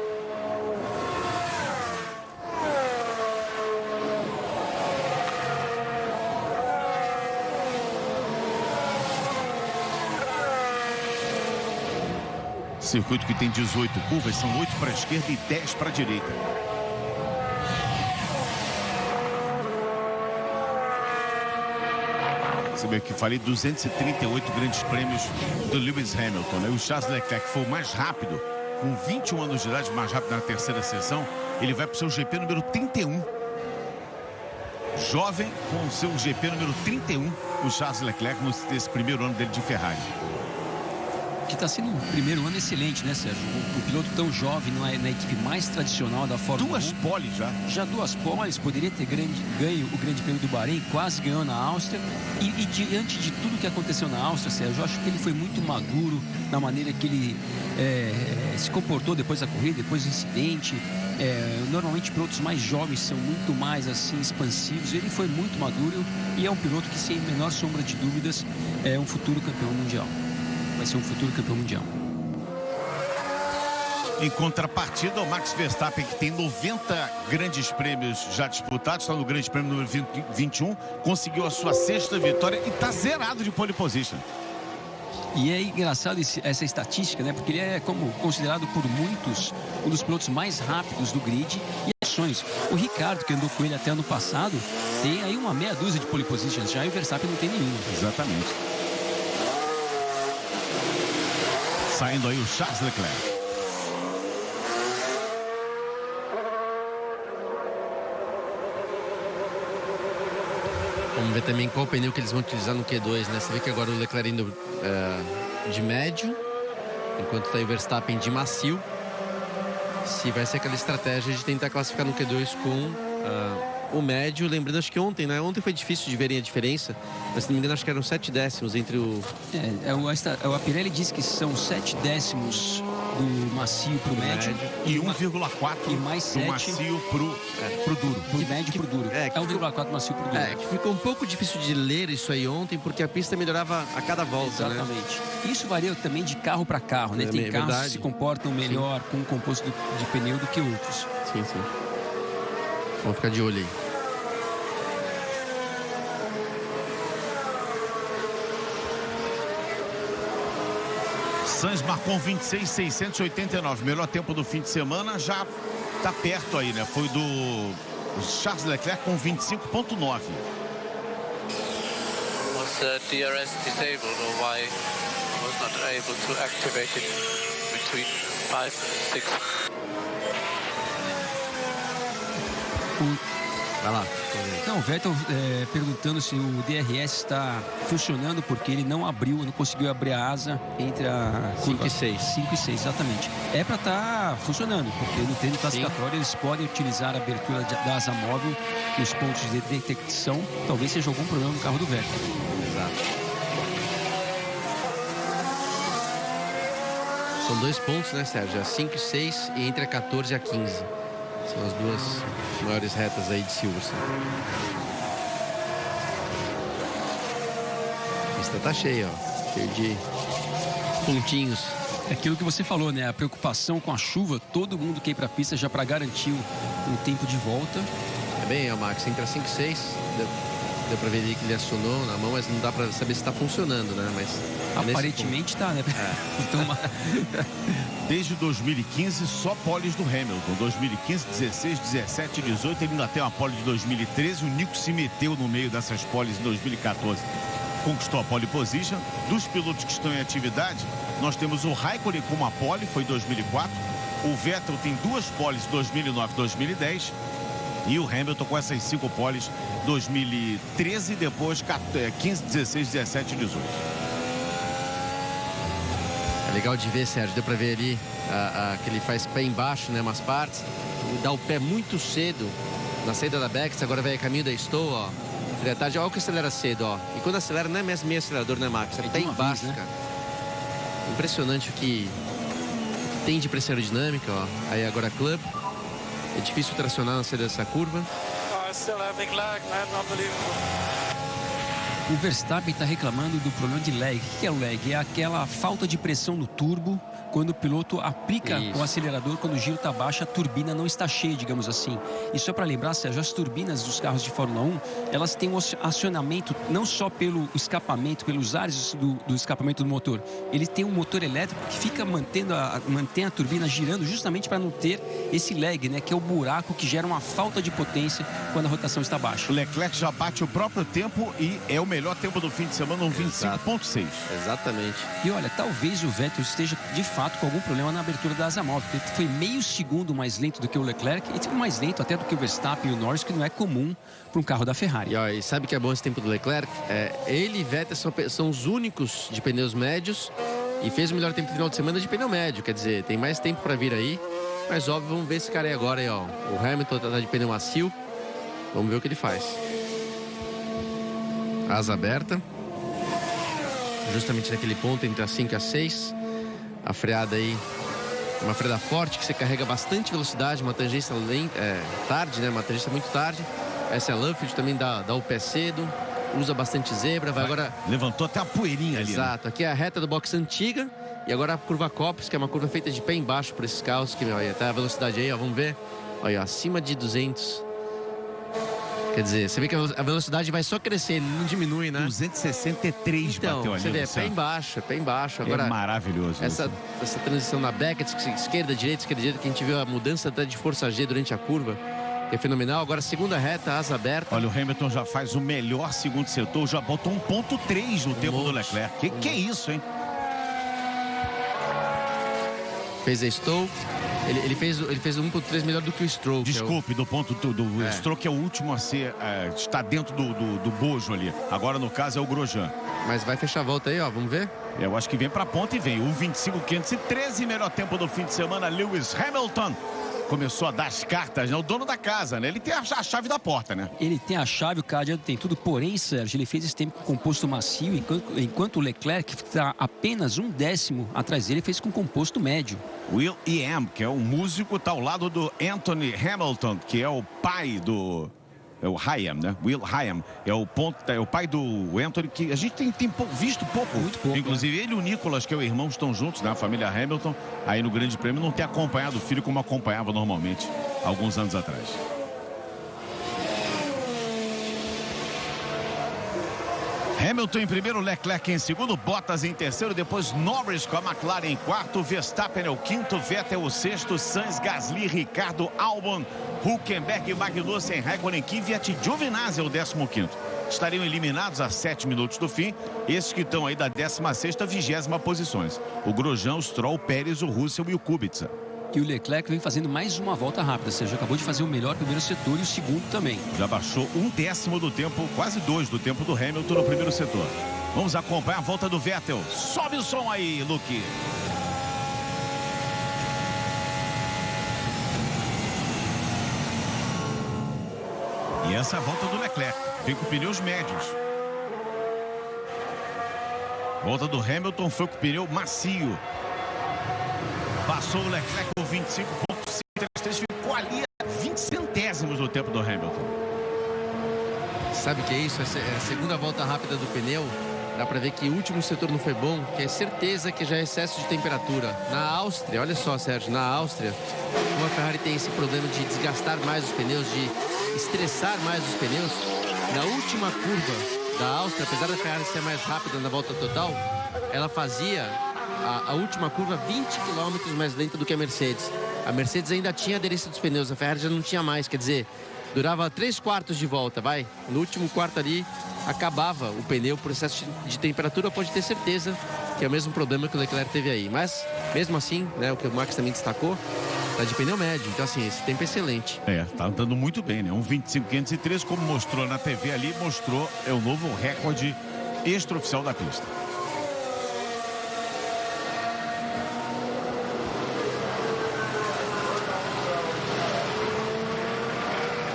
Circuito que tem 18 curvas, são 8 para a esquerda e 10 para a direita. Você vê que falei 238 grandes prêmios do Lewis Hamilton, né? O Charles Leclerc foi o mais rápido, com 21 anos de idade, mais rápido na terceira sessão. Ele vai para o seu GP número 31. jovem com o seu GP número 31, o Charles Leclerc, nesse primeiro ano dele de Ferrari. Que está sendo um primeiro ano excelente, né, Sérgio? Um piloto tão jovem, na equipe mais tradicional da Fórmula 1. Duas poles já. Já 2 poles, poderia ter ganho o Grande Prêmio do Bahrein, quase ganhou na Áustria. E diante de tudo que aconteceu na Áustria, Sérgio, eu acho que ele foi muito maduro na maneira que ele se comportou depois da corrida, depois do incidente. Normalmente pilotos mais jovens são muito mais assim expansivos. Ele foi muito maduro e é um piloto que, sem menor sombra de dúvidas, é um futuro campeão mundial. Vai ser um futuro campeão mundial. Em contrapartida, o Max Verstappen, que tem 90 grandes prêmios já disputados, está no grande prêmio número 21, conseguiu a sua 6ª vitória e está zerado de pole position. E é engraçado essa estatística, né? Porque ele é considerado por muitos um dos pilotos mais rápidos do grid e ações. O Ricardo, que andou com ele até ano passado, tem aí uma meia dúzia de pole positions já, e o Verstappen não tem nenhum. Exatamente. Saindo aí o Charles Leclerc. Vamos ver também qual pneu que eles vão utilizar no Q2, né? Você vê que agora o Leclerc indo de médio, enquanto está o Verstappen de macio. Se vai ser aquela estratégia de tentar classificar no Q2 com o médio. Lembrando, acho que ontem, né? Ontem foi difícil de verem a diferença, mas se não me engano, acho que eram 7 décimos entre o... A Pirelli diz que são 7 décimos do macio para o médio e 1,4 e mais 7 do macio pro duro. De médio para o duro. É 1,4 macio para o duro. Que ficou um pouco difícil de ler isso aí ontem, porque a pista melhorava a cada volta. Exatamente. Né? Isso varia também de carro para carro, né? Tem carros que se comportam melhor com um composto de pneu do que outros. Sim. Vamos ficar de olho aí. Sainz marcou 26,689. Melhor tempo do fim de semana, já está perto aí, né? Foi do Charles Leclerc com 25,9. Was the DRS disabled or why was not able to activate it between 5 and 6? Vai lá. Então, o Vettel perguntando se o DRS está funcionando porque ele não conseguiu abrir a asa entre a 5 e 6. 5 e 6, exatamente. É para estar funcionando, porque no treino classificatório eles podem utilizar a abertura da asa móvel nos pontos de detecção. Talvez seja algum problema no carro do Vettel. Exato. São 2 pontos, né, Sérgio? A 5 e 6 e entre a 14 e a 15. São as 2 maiores retas aí de Silverstone. A pista tá cheia, ó. Cheio de pontinhos. É aquilo que você falou, né? A preocupação com a chuva, todo mundo quer ir pra pista já para garantir o tempo de volta. É bem, ó, Max, entre a 5 e 6, deu pra ver ali que ele acionou na mão, mas não dá pra saber se tá funcionando, né? Mas aparentemente tá, né? Então, desde 2015, só poles do Hamilton. 2015, 16, 17, 18. Ele ainda tem uma pole de 2013. O Nico se meteu no meio dessas poles em 2014. Conquistou a pole position. Dos pilotos que estão em atividade, nós temos o Raikkonen com uma pole, foi em 2004. O Vettel tem 2 poles, 2009 e 2010. E o Hamilton com essas 5 poles, 2013, depois 15, 16, 17 e 18. É legal de ver, Sérgio, deu pra ver ali que ele faz pé embaixo, né, umas partes. Ele dá o pé muito cedo na saída da Bex, agora vai a caminho da Stowe, ó. Olha o que acelera cedo, ó. E quando acelera não é mesmo meio acelerador, né, Max? É pé embaixo, né? Cara. Impressionante o que tem de pressão aerodinâmica, ó. Aí agora a Club. É difícil tracionar na saída dessa curva. O Verstappen está reclamando do problema de lag. O que é o lag? É aquela falta de pressão no turbo quando o piloto aplica o acelerador, quando o giro está baixo, a turbina não está cheia, digamos assim. E só para lembrar, Sérgio, as turbinas dos carros de Fórmula 1, elas têm um acionamento não só pelo escapamento, pelos ares do escapamento do motor. Ele tem um motor elétrico que fica mantém a turbina girando justamente para não ter esse lag, né? Que é o buraco que gera uma falta de potência quando a rotação está baixa. O Leclerc já bate o próprio tempo e é o melhor tempo do fim de semana, um 25,6. Exatamente. E olha, talvez o Vettel esteja de fato fato com algum problema na abertura da asa móvel. Ele foi meio segundo mais lento do que o Leclerc e mais lento até do que o Verstappen e o Norris, que não é comum para um carro da Ferrari. E sabe que é bom esse tempo do Leclerc? Ele e Vettel são os únicos de pneus médios e fez o melhor tempo no final de semana de pneu médio. Quer dizer, tem mais tempo para vir aí, mas óbvio, vamos ver esse cara aí agora. Aí, ó. O Hamilton tá de pneu macio. Vamos ver o que ele faz. Asa aberta. Justamente naquele ponto entre a 5 e a 6. A freada aí, uma freada forte que você carrega bastante velocidade, uma tangência tarde, né? Uma tangência muito tarde. Essa é a Luffield, também dá o pé cedo, usa bastante zebra, vai agora... Levantou até a poeirinha ali. Exato, né? Aqui é a reta do box antiga e agora a curva Copse, que é uma curva feita de pé embaixo por esses carros, que, olha, tá a velocidade aí, ó, vamos ver. Olha, acima de 200. Quer dizer, você vê que a velocidade vai só crescer, ele não diminui, né? 263 então, bateu ali. Você vê, pé embaixo. Agora, é maravilhoso. Essa transição na Beckett, esquerda, direita, que a gente viu a mudança até de força G durante a curva, que é fenomenal. Agora, segunda reta, asa aberta. Olha, o Hamilton já faz o melhor segundo setor, já botou 1.3 no tempo do Leclerc. Que é isso, hein? Fez a Stowe. Ele fez 1.3 melhor do que o Stroll. Desculpe, do ponto do Stroll, que é o último a ser, está dentro do bojo ali. Agora, no caso, é o Grosjean. Mas vai fechar a volta aí, ó, vamos ver? Eu acho que vem pra ponta e vem. O 25.513, melhor tempo do fim de semana, Lewis Hamilton. Começou a dar as cartas, né? O dono da casa, né? Ele tem a chave da porta, né? Ele tem a chave, o cadeado tem tudo. Porém, Sérgio, ele fez esse tempo com composto macio, enquanto o Leclerc, que está apenas 1/10 atrás dele, fez com composto médio. Will Iam, que é um músico, está ao lado do Anthony Hamilton, que é o pai do... É o Hyam, né? Will Hyam. É o pai do Anthony, que a gente tem visto pouco. Muito pouco. Inclusive, ele e o Nicholas, que é o irmão, estão juntos, né? A família Hamilton, aí no Grande Prêmio, não tem acompanhado o filho como acompanhava normalmente, alguns anos atrás. Hamilton em primeiro, Leclerc em segundo, Bottas em terceiro, depois Norris com a McLaren em quarto, Verstappen é o quinto, Vettel o sexto, Sainz, Gasly, Ricardo, Albon, Hülkenberg, Magnussen, Raikkonen, Kvyat e Giovinazzi é o 15º. Estariam eliminados a 7 minutos do fim, esses que estão aí da 16ª, 20ª posições. O Grosjean, o Stroll, o Pérez, o Russell e o Kubica. E o Leclerc vem fazendo mais uma volta rápida, ou seja, acabou de fazer o melhor primeiro setor e o segundo também. Já baixou 1/10 do tempo, quase 2 do tempo do Hamilton no primeiro setor. Vamos acompanhar a volta do Vettel. Sobe o som aí, Luke. E essa é a volta do Leclerc, vem com pneus médios. Volta do Hamilton foi com pneu macio. Passou o Leclerc com 25.533, ficou ali a 20 centésimos do tempo do Hamilton. Sabe o que é isso? É a segunda volta rápida do pneu. Dá pra ver que o último setor não foi bom, que é certeza que já é excesso de temperatura. Na Áustria, olha só, Sérgio, na Áustria, como a Ferrari tem esse problema de desgastar mais os pneus, de estressar mais os pneus, na última curva da Áustria, apesar da Ferrari ser mais rápida na volta total, ela fazia a última curva 20 km mais lenta do que a Mercedes. A Mercedes ainda tinha aderência dos pneus, a Ferrari já não tinha mais, quer dizer, durava 3/4 de volta, vai. No último quarto ali, acabava o pneu por excesso de temperatura, pode ter certeza que é o mesmo problema que o Leclerc teve aí. Mas, mesmo assim, né, o que o Max também destacou, tá de pneu médio, então assim, esse tempo é excelente. Tá andando muito bem, né? 1:25.503, como mostrou na TV ali, mostrou, é o novo recorde extraoficial da pista.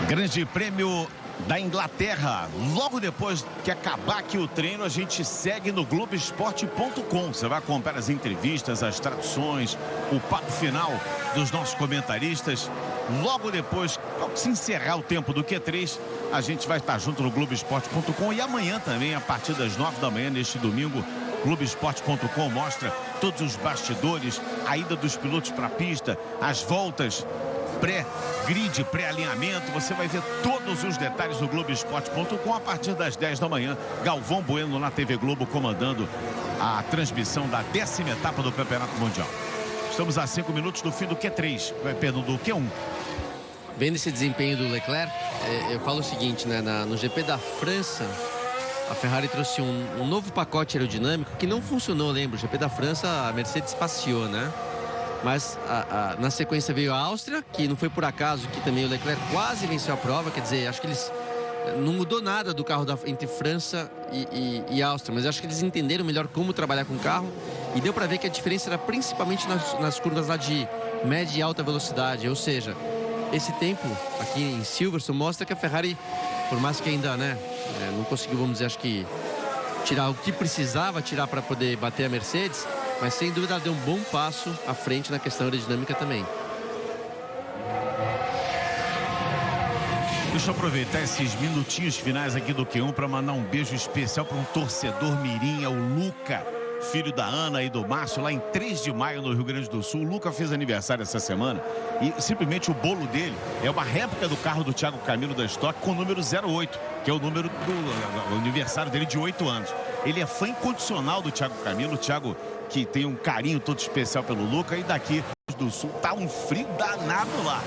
Grande Prêmio da Inglaterra. Logo depois que acabar aqui o treino, a gente segue no Globoesporte.com. Você vai acompanhar as entrevistas, as traduções, o papo final dos nossos comentaristas. Logo depois, ao se encerrar o tempo do Q3, a gente vai estar junto no Globoesporte.com. E amanhã também, a partir das 9 da manhã, neste domingo, Globoesporte.com mostra todos os bastidores, a ida dos pilotos para a pista, as voltas, pré-grid, pré-alinhamento. Você vai ver todos os detalhes do Globoesporte.com a partir das 10 da manhã. Galvão Bueno na TV Globo comandando a transmissão da 10ª etapa do Campeonato Mundial. Estamos a 5 minutos do fim do Q3, perdão, do Q1. Vendo esse desempenho do Leclerc, eu falo o seguinte, né? No GP da França, a Ferrari trouxe um novo pacote aerodinâmico que não funcionou, lembra? O GP da França, a Mercedes passeou, né? Mas na sequência veio a Áustria, que não foi por acaso que também o Leclerc quase venceu a prova. Quer dizer, acho que eles... Não mudou nada do carro entre França e Áustria, mas acho que eles entenderam melhor como trabalhar com o carro. E deu para ver que a diferença era principalmente nas curvas lá de média e alta velocidade. Ou seja, esse tempo aqui em Silverstone mostra que a Ferrari, por mais que ainda não conseguiu, vamos dizer, acho que tirar o que precisava tirar para poder bater a Mercedes, mas sem dúvida ela deu um bom passo à frente na questão aerodinâmica também. Deixa eu aproveitar esses minutinhos finais aqui do Q1 para mandar um beijo especial para um torcedor mirim, o Luca, filho da Ana e do Márcio, lá em 3 de maio no Rio Grande do Sul. O Luca fez aniversário essa semana e simplesmente o bolo dele é uma réplica do carro do Thiago Camilo da Stock com o número 08, que é o número do aniversário dele de 8 anos. Ele é fã incondicional do Thiago Camilo, o Thiago que tem um carinho todo especial pelo Luca, e daqui do Sul tá um frio danado lá.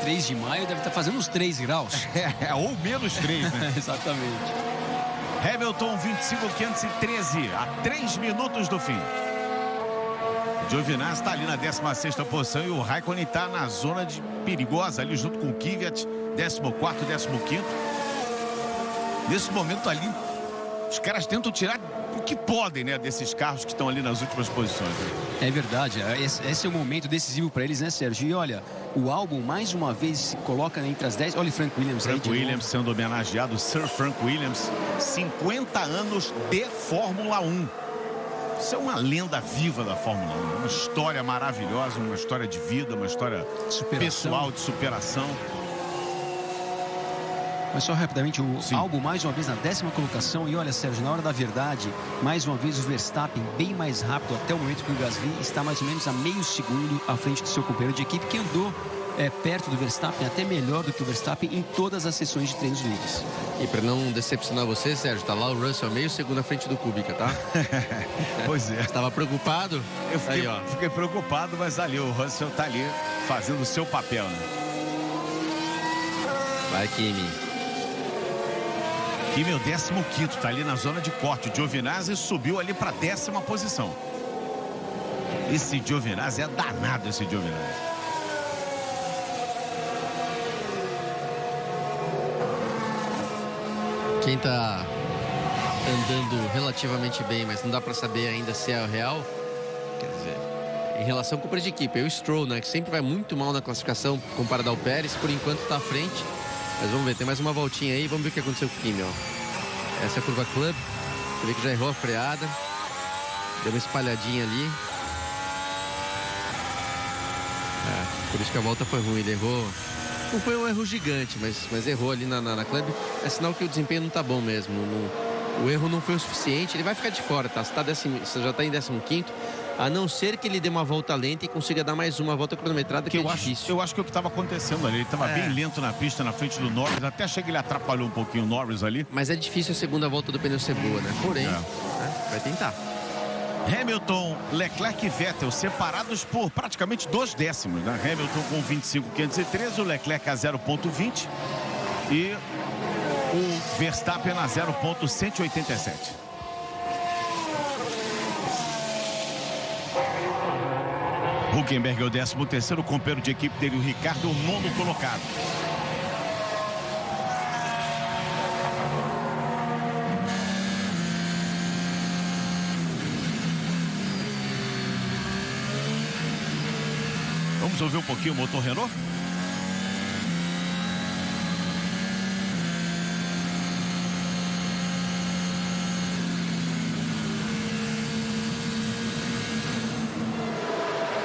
3 de maio deve estar fazendo uns 3 graus. Ou menos 3, né? Exatamente. Hamilton 25.513, a 3 minutos do fim. Giovinazzi está ali na 16ª posição e o Raikkonen está na zona perigosa ali junto com o Kvyat, 14º, 15º. Nesse momento ali, os caras tentam tirar o que podem, né, desses carros que estão ali nas últimas posições. É verdade, esse é o momento decisivo para eles, né, Sérgio? E olha, o álbum mais uma vez se coloca entre as 10. Olha o Frank Williams aí. Frank Williams sendo homenageado, Sir Frank Williams, 50 anos de Fórmula 1. Isso é uma lenda viva da Fórmula 1, uma história maravilhosa, uma história de vida, uma história pessoal de superação. Mas só rapidamente, o álbum mais uma vez na 10ª colocação. E olha, Sérgio, na hora da verdade, mais uma vez o Verstappen bem mais rápido até o momento que o Gasly está mais ou menos a meio segundo à frente do seu companheiro de equipe, que andou perto do Verstappen, até melhor do que o Verstappen em todas as sessões de treinos livres. E para não decepcionar você, Sérgio, tá lá o Russell meio segundo à frente do Kubica, tá? Pois é. Estava preocupado? Eu fiquei preocupado, mas ali o Russell tá ali fazendo o seu papel, né? Vai, Kimi. Kimi é o 15º, tá ali na zona de corte. O Giovinazzi subiu ali para 10ª posição. Esse Giovinazzi é danado, esse Giovinazzi. Quem tá andando relativamente bem, mas não dá para saber ainda se é o real, quer dizer, em relação à compra de equipe, é o Stroll, né, que sempre vai muito mal na classificação comparado ao Pérez, por enquanto tá à frente. Mas vamos ver, tem mais uma voltinha aí, vamos ver o que aconteceu com o Kimi, ó. Essa é a curva Club, você vê que já errou a freada, deu uma espalhadinha ali. Por isso que a volta foi ruim, ele errou. Não foi um erro gigante, mas errou ali na Club. É sinal que o desempenho não tá bom mesmo. O erro não foi o suficiente, ele vai ficar de fora, tá? Você já tá em 15º. A não ser que ele dê uma volta lenta e consiga dar mais uma volta cronometrada, que é difícil. Eu acho que é o que estava acontecendo ali. Ele estava bem lento na pista, na frente do Norris. Até achei que ele atrapalhou um pouquinho o Norris ali. Mas é difícil a segunda volta do pneu ser boa, né? Porém, vai tentar. Hamilton, Leclerc e Vettel separados por praticamente 2 décimos, né? Hamilton com 25.513, o Leclerc a 0.20 e o Verstappen a 0.187. Hülkenberg é o 13º, o companheiro de equipe dele, o Ricardo, o 9º colocado. Vamos ouvir um pouquinho o motor Renault?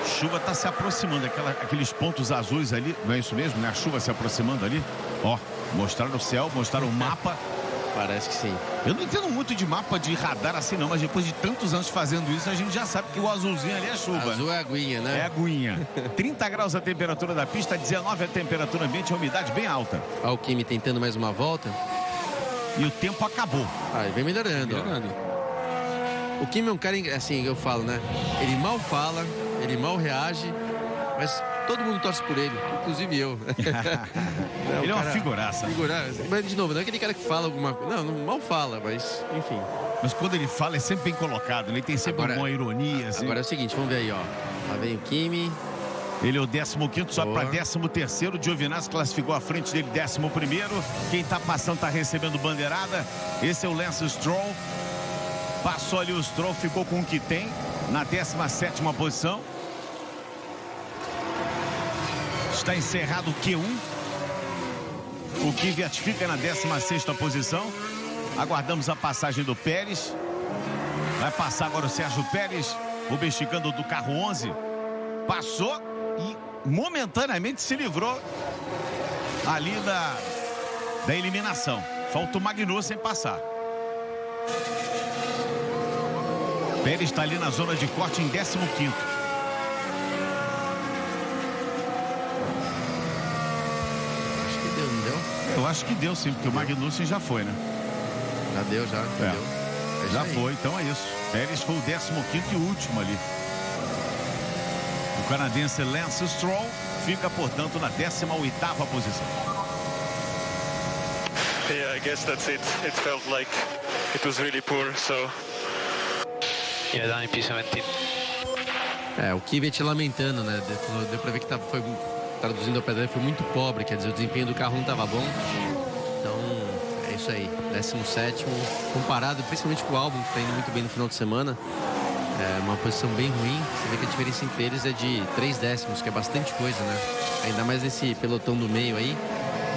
A chuva está se aproximando, aqueles pontos azuis ali, não é isso mesmo, né? A chuva se aproximando ali. Ó, mostraram o céu, mostraram o mapa. Parece que sim. Eu não entendo muito de mapa de radar assim não, mas depois de tantos anos fazendo isso, a gente já sabe que o azulzinho ali é chuva. Azul é aguinha, né? É aguinha. 30 graus a temperatura da pista, 19 a temperatura ambiente, a umidade bem alta. Olha o Kimi tentando mais uma volta. E o tempo acabou. Vem melhorando. O Kimi é um cara, assim, eu falo, né? Ele mal fala, ele mal reage, mas todo mundo torce por ele, inclusive eu. Não, ele é uma figuraça. Mas, de novo, não é aquele cara que fala alguma coisa. Não mal fala, mas, enfim. Mas quando ele fala, é sempre bem colocado, né? Ele tem sempre uma boa ironia. Assim. Agora é o seguinte, vamos ver aí, ó. Lá vem o Kimi. Ele é o 15º, sobe para 13º. O Giovinazzi classificou à frente dele, 11º. Quem tá passando tá recebendo bandeirada. Esse é o Lance Stroll. Passou ali o Stroll, ficou com o que tem, na 17ª posição. Está encerrado o Q1. O Kvyat fica na 16ª posição. Aguardamos a passagem do Pérez. Vai passar agora o Sérgio Pérez, o mexicano do carro 11. Passou e momentaneamente se livrou ali da eliminação. Falta o Magnussen passar. Pérez está ali na zona de corte em 15º. Eu acho que deu sim, porque o Magnussen já foi, né? Já deu, já. Já foi, então é isso. Pérez foi o 15º e último ali. O canadense Lance Stroll fica, portanto, na 18ª posição. Yeah, I guess that's it. It felt like it was really poor, so... Yeah, down in P17. O Kvyat lamentando, né? Deu pra ver que foi... Traduzindo ao pé dele, foi muito pobre, quer dizer, o desempenho do carro não estava bom. Então, é isso aí, 17º, comparado principalmente com o Albon, que está indo muito bem no final de semana. É uma posição bem ruim, você vê que a diferença entre eles é de 3 décimos, que é bastante coisa, né? Ainda mais nesse pelotão do meio aí.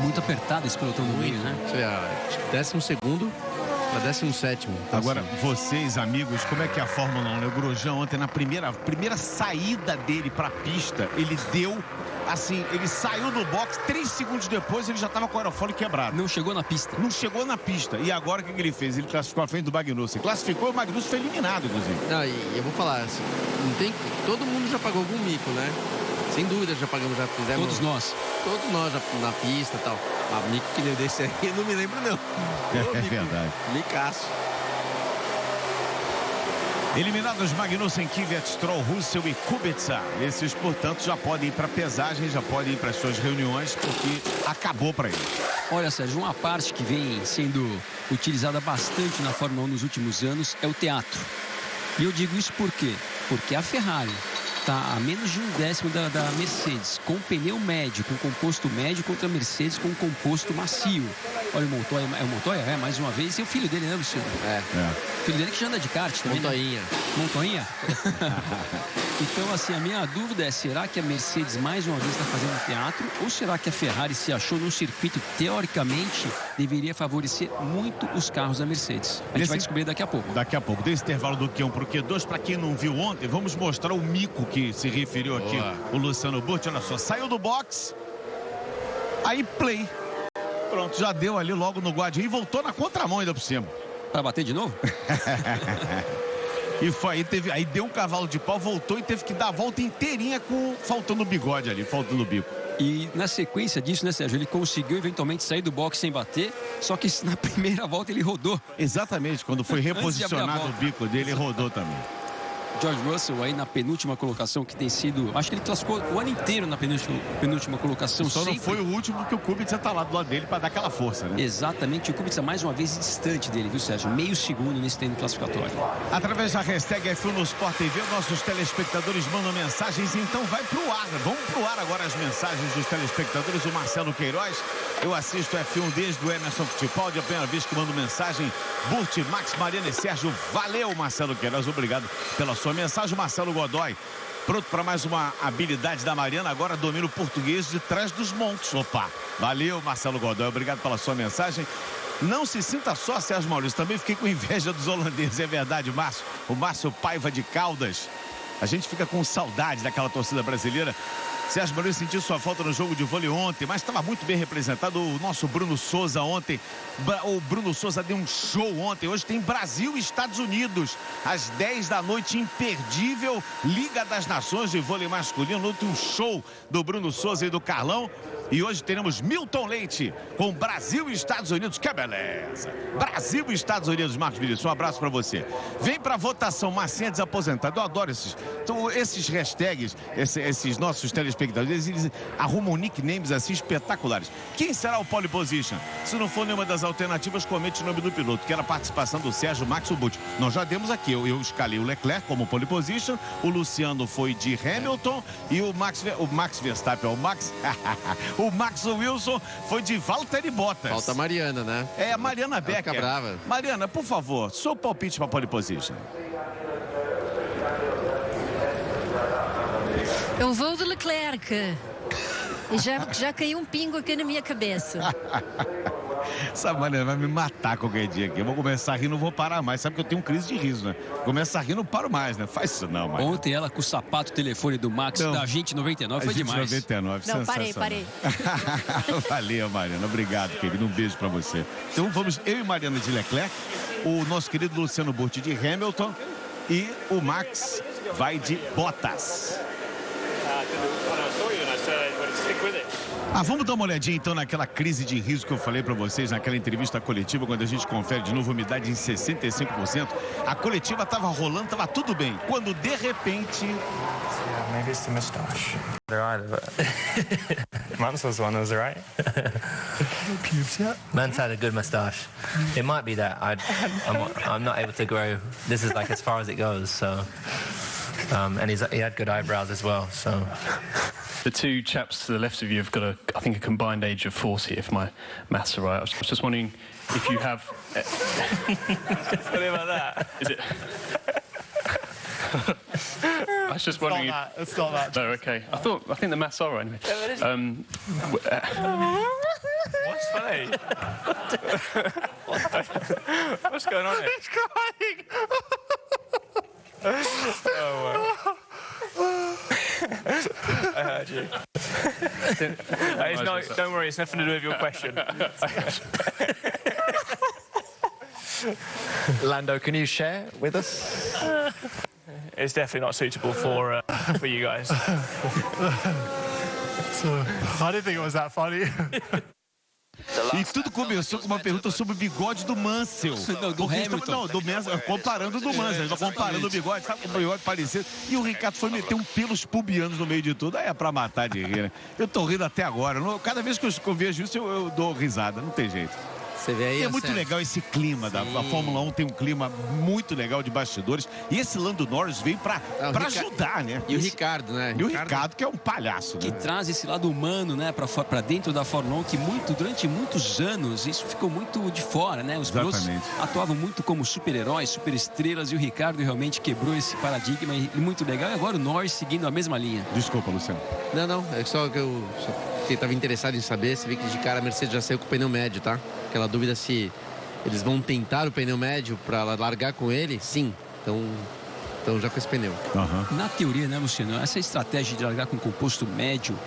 Muito apertado esse pelotão do meio, né? Você vê, 12º para 17º. Então, agora, vocês, amigos, como é que é a Fórmula 1? O Grosjean ontem, na primeira saída dele para a pista, ele deu... Assim, ele saiu do box, 3 segundos depois ele já estava com o aerofólio quebrado. Não chegou na pista. Não chegou na pista. E agora o que ele fez? Ele classificou à frente do Magnussen. Classificou e o Magnussen foi eliminado, inclusive. Não, e eu vou falar, assim, não tem, todo mundo já pagou algum mico, né? Sem dúvida já pagamos, já fizemos. Todos nós já na pista e tal. Mas mico que nem desse aí, eu não me lembro não. É verdade. Micaço. Eliminados Magnussen, Kvyat, Stroll, Russell e Kubica. Esses, portanto, já podem ir para pesagem, já podem ir para suas reuniões, porque acabou para eles. Olha, Sérgio, uma parte que vem sendo utilizada bastante na Fórmula 1 nos últimos anos é o teatro. E eu digo isso por quê? Porque a Ferrari está a menos de 1/10 da Mercedes, com pneu médio, com composto médio, contra a Mercedes com composto macio. Olha o Montoya, Montoya, mais uma vez, e o filho dele, né, Luciano? O filho dele que já anda de kart também, Montoinha? Então, assim, a minha dúvida é, será que a Mercedes mais uma vez está fazendo teatro, ou será que a Ferrari se achou num circuito que, teoricamente, deveria favorecer muito os carros da Mercedes? A gente vai descobrir daqui a pouco. Daqui a pouco. Desse intervalo do Q1 para o Q2, para quem não viu ontem, vamos mostrar o mico que se referiu aqui o Luciano Burti. Olha só, saiu do box, aí play. Pronto, já deu ali logo no guardinho e voltou na contramão ainda por cima. Pra bater de novo? E foi, aí deu um cavalo de pau, voltou e teve que dar a volta inteirinha faltando o bigode ali, faltando o bico. E na sequência disso, né, Sérgio, ele conseguiu eventualmente sair do box sem bater, só que na primeira volta ele rodou. Exatamente, quando foi reposicionado o bico dele, ele rodou também. George Russell aí na penúltima colocação, que tem sido... Acho que ele classificou o ano inteiro na penúltima colocação. Só não foi o último, que o Kubica tá lá do lado dele para dar aquela força, né? Exatamente, o Kubica mais uma vez distante dele, viu, Sérgio? Meio segundo nesse treino classificatório. Através da hashtag F1 no Sport TV, nossos telespectadores mandam mensagens, então vai pro ar. Vamos pro ar agora as mensagens dos telespectadores. O Marcelo Queiroz, eu assisto F1 desde o Emerson Fittipaldi, a primeira vez que mando mensagem. Burti, Max, Mariana e Sérgio, valeu, Marcelo Queiroz, obrigado pela sua mensagem. Marcelo Godoy, pronto para mais uma habilidade da Mariana, agora domina o português de trás dos montes. Opa, valeu, Marcelo Godoy, obrigado pela sua mensagem. Não se sinta só, Sérgio Maurício, também fiquei com inveja dos holandeses, é verdade, Márcio. O Márcio Paiva de Caldas, a gente fica com saudade daquela torcida brasileira. Sérgio Maurício sentiu sua falta no jogo de vôlei ontem, mas estava muito bem representado o nosso Bruno Souza ontem. O Bruno Souza deu um show ontem. Hoje tem Brasil e Estados Unidos, às 10 da noite, imperdível. Liga das Nações de vôlei masculino. Ontem um show do Bruno Souza e do Carlão. E hoje teremos Milton Leite com Brasil e Estados Unidos. Que beleza! Brasil e Estados Unidos, Marcos Vinícius, um abraço para você. Vem para votação, Marcinha desaposentado. Eu adoro esses hashtags, esses nossos telespectadores telespectadores, eles arrumam nicknames assim espetaculares. Quem será o pole position? Se não for nenhuma das alternativas, comente o nome do piloto, que era a participação do Sérgio Max Ubut. Nós já demos aqui, eu escalei o Leclerc como pole position, o Luciano foi de Hamilton e o Max Verstappen, o Max Wilson foi de Valtteri Bottas. Falta a Mariana, né? É, a Mariana Becker. Fica brava. Mariana, por favor, seu palpite para pole position. Eu vou do Leclerc. E já caiu um pingo aqui na minha cabeça. Essa Mariana vai me matar qualquer dia aqui. Eu vou começar a rir, não vou parar mais. Sabe que eu tenho crise de riso, né? Começa a rir, não paro mais, né? Faz isso não, Mariana. Ontem ela com o sapato telefone do Max da Gente 99 foi demais. 99, não, parei. Valeu, Mariana. Obrigado, querido. Um beijo pra você. Então vamos, eu e Mariana de Leclerc, o nosso querido Luciano Burti de Hamilton e o Max vai de Bottas. Vamos dar uma olhadinha então naquela crise de riso que eu falei pra vocês naquela entrevista coletiva, quando a gente confere de novo umidade em 65%. A coletiva tava rolando, tava tudo bem. Quando de repente... Maybe it's the moustache. Mansell's one was right. Pubes yet? Mans had a good moustache. It might be that I'm not able to grow. This is like as far as it goes. So, and he had good eyebrows as well. So. The two chaps to the left of you have got I think a combined age of 40, if my maths are right. I was just wondering if you have... What about that? Is it... I was just wondering It's not that. No, okay. I think the maths are right anyway. Yeah, it is. What's funny? What's going on here? He's crying! I heard you. Don't worry, it's nothing to do with your question. Lando, can you share with us? It's definitely not suitable for you guys. So, I didn't think it was that funny. E tudo começou com uma pergunta sobre o bigode do Mansell. Do Hamilton. Não, do Mansell, comparando do Mansell. Comparando o bigode, sabe o bigode parecido. E o Ricardo foi meter pelos pubianos no meio de tudo. Aí é pra matar de rir, né? Eu tô rindo até agora. Cada vez que eu vejo isso, eu dou risada. Não tem jeito. Você vê aí, é muito legal esse clima a Fórmula 1 tem um clima muito legal de bastidores e esse Lando Norris veio pra ajudar, né? E o Ricardo, né? E o Ricardo que é um palhaço, que né? traz esse lado humano, né, pra dentro da Fórmula 1, que durante muitos anos isso ficou muito de fora, né? Os pilotos atuavam muito como super-heróis, super-estrelas, e o Ricardo realmente quebrou esse paradigma, e muito legal. E agora o Norris seguindo a mesma linha. Desculpa, Luciano. Não, é só que eu estava interessado em saber. Você vê que de cara a Mercedes já saiu com o pneu médio, tá? Aquela dúvida se eles vão tentar o pneu médio para largar com ele. Sim, então já com esse pneu. Na teoria, né, Luciano, essa estratégia de largar com composto médio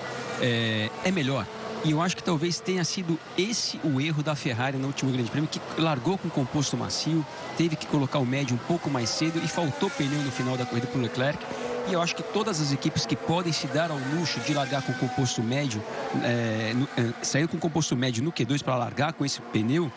é melhor. E eu acho que talvez tenha sido esse o erro da Ferrari no último Grande Prêmio, que largou com composto macio, teve que colocar o médio um pouco mais cedo e faltou pneu no final da corrida para o Leclerc. E eu acho que todas as equipes que podem se dar ao luxo de largar com composto médio, sair com composto médio no Q2 para largar com esse pneu,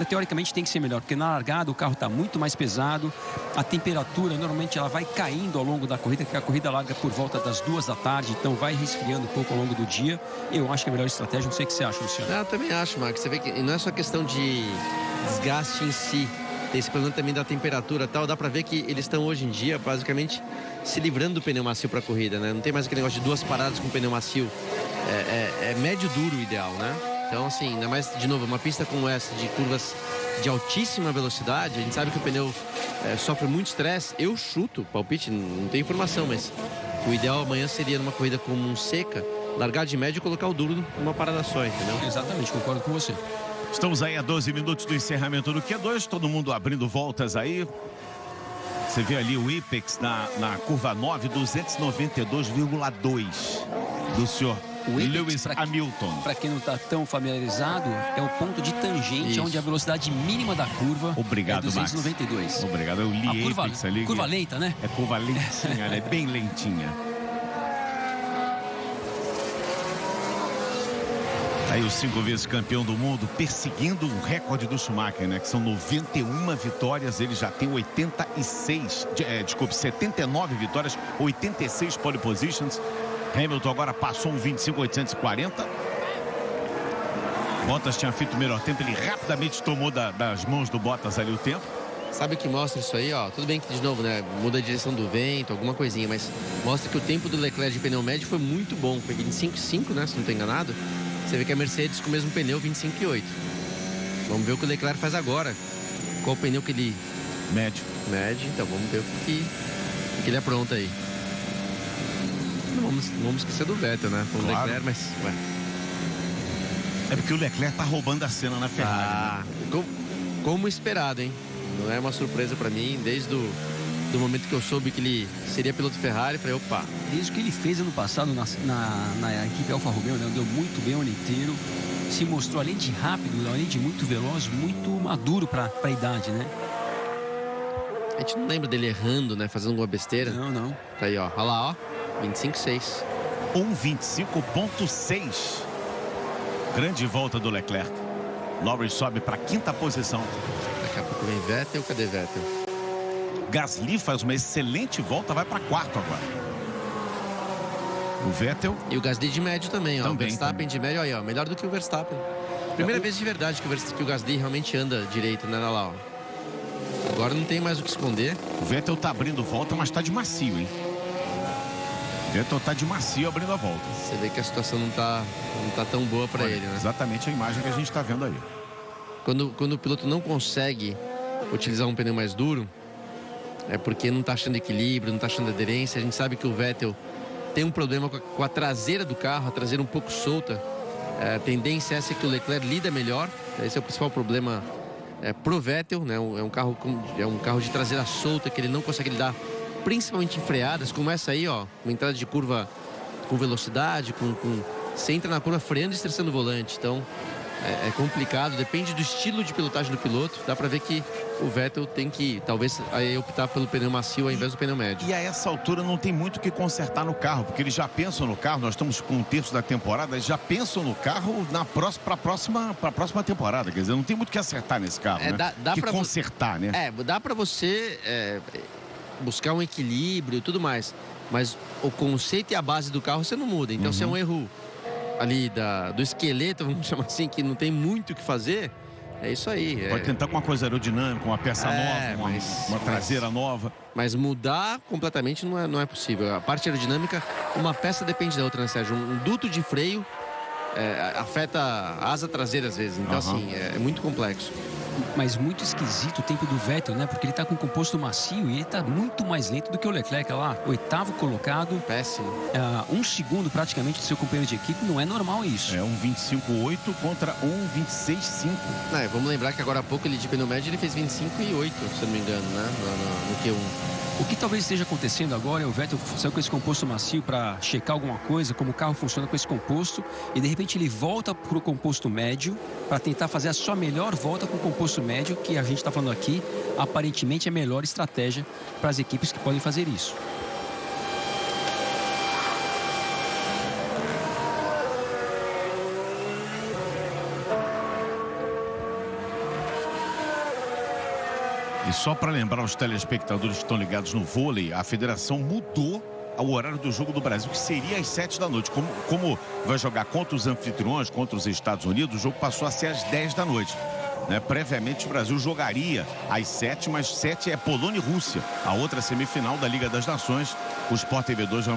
teoricamente tem que ser melhor, porque na largada o carro está muito mais pesado, a temperatura normalmente ela vai caindo ao longo da corrida, porque a corrida larga por volta das 2 da tarde, então vai resfriando um pouco ao longo do dia. Eu acho que é a melhor estratégia, não sei o que você acha, Luciano. Eu também acho, Max. Você vê que não é só questão de desgaste em si, tem esse problema também da temperatura e tal. Dá pra ver que eles estão hoje em dia basicamente se livrando do pneu macio para a corrida, né? Não tem mais aquele negócio de 2 paradas com pneu macio. É médio duro o ideal, né? Então, assim, ainda mais, de novo, uma pista como essa, de curvas de altíssima velocidade, a gente sabe que o pneu sofre muito estresse. Eu chuto, palpite, não tem informação, mas o ideal amanhã seria numa corrida comum seca, largar de médio e colocar o duro numa parada só, entendeu? Exatamente, concordo com você. Estamos aí a 12 minutos do encerramento do Q2, todo mundo abrindo voltas aí. Você vê ali o Apex na curva 9, 292,2 do senhor Lewis Hamilton. Para quem não está tão familiarizado, é o ponto de tangente, onde a velocidade mínima da curva é 292. Max. Obrigado, eu li a Apex ali. Curva lenta, né? É curva lentinha, ela é bem lentinha. Aí o 5 vezes campeão do mundo perseguindo o recorde do Schumacher, né? Que são 91 vitórias, ele já tem 79 vitórias, 86 pole positions. Hamilton agora passou um 25.840. Bottas tinha feito o melhor tempo, ele rapidamente tomou das mãos do Bottas ali o tempo. Sabe o que mostra isso aí, ó? Tudo bem que, de novo, né, muda a direção do vento, alguma coisinha, mas mostra que o tempo do Leclerc de pneu médio foi muito bom. Foi 25.5, né, se não estou enganado. Você vê que a Mercedes com o mesmo pneu, 25.8. Vamos ver o que o Leclerc faz agora. Qual o pneu que ele... Médio. Médio, então vamos ver o que ele apronta aí. Não vamos esquecer do Vettel, né? Foi o Claro. Leclerc, mas... Ué. É porque o Leclerc tá roubando a cena na Ferrari. Né? Como esperado, hein? Não é uma surpresa para mim, desde do momento que eu soube que ele seria piloto Ferrari, falei, opa. Desde o que ele fez ano passado na equipe Alfa Romeo, né? Deu muito bem o ano inteiro. Se mostrou, além de rápido, além de muito veloz, muito maduro para a idade, né? A gente não lembra dele errando, né? Fazendo alguma besteira. Não. Tá aí, ó. Olha lá, ó. 25.6. 1:25.6. Grande volta do Leclerc. Norris sobe para a 5ª posição. Daqui a pouco vem Vettel. Cadê Vettel? Gasly faz uma excelente volta, vai para 4º agora. O Vettel. E o Gasly de médio também, ó. Também, o Verstappen de médio, aí, ó. Melhor do que o Verstappen. Primeira vez de verdade que o Gasly realmente anda direito, né? Olha lá, ó. Agora não tem mais o que esconder. O Vettel tá abrindo volta, mas tá de macio, hein? O Vettel tá de macio abrindo a volta. Você vê que a situação não tá tão boa para ele, né? Exatamente a imagem que a gente tá vendo aí. Quando o piloto não consegue utilizar um pneu mais duro, é porque não tá achando equilíbrio, não tá achando aderência. A gente sabe que o Vettel tem um problema com a traseira do carro, a traseira um pouco solta. A tendência é essa que o Leclerc lida melhor. Esse é o principal problema pro Vettel, né? É um carro de traseira solta que ele não consegue lidar, principalmente em freadas, como essa aí, ó, uma entrada de curva com velocidade, você entra na curva freando e estressando o volante. Então é complicado, depende do estilo de pilotagem do piloto. Dá pra ver que o Vettel tem que, talvez, aí optar pelo pneu macio ao invés do pneu médio. E a essa altura não tem muito o que consertar no carro, porque eles já pensam no carro, nós estamos com 1/3 da temporada, eles já pensam no carro para a próxima temporada. Quer dizer, não tem muito o que acertar nesse carro, né? Dá que pra consertar, né? Dá pra você buscar um equilíbrio e tudo mais, mas o conceito e a base do carro você não muda. Então, se é um erro ali do esqueleto, vamos chamar assim, que não tem muito o que fazer, é isso aí. Pode tentar com uma coisa aerodinâmica, uma peça nova, uma traseira nova. Mas mudar completamente não é possível. A parte aerodinâmica, uma peça depende da outra, né, Sérgio? Um duto de freio afeta a asa traseira às vezes. Então, assim, é muito complexo. Mas muito esquisito o tempo do Vettel, né? Porque ele tá com composto macio e ele tá muito mais lento do que o Leclerc lá. 8º colocado. Péssimo. 1 segundo praticamente do seu companheiro de equipe. Não é normal isso. É 1:25.8 contra 1:26.5. Vamos lembrar que agora há pouco ele de pneu médio ele fez 25.8, se eu não me engano, né? No Q1. O que talvez esteja acontecendo agora é o Vettel saiu com esse composto macio para checar alguma coisa, como o carro funciona com esse composto, e de repente ele volta para o composto médio para tentar fazer a sua melhor volta com o composto médio, que a gente está falando aqui, aparentemente é a melhor estratégia para as equipes que podem fazer isso. E só para lembrar os telespectadores que estão ligados no vôlei, a federação mudou o horário do jogo do Brasil, que seria às 7 da noite. Como vai jogar contra os anfitriões, contra os Estados Unidos, o jogo passou a ser às 10 da noite. Né? Previamente o Brasil jogaria às 7, mas 7 é Polônia e Rússia. A outra semifinal da Liga das Nações. O Sport TV 2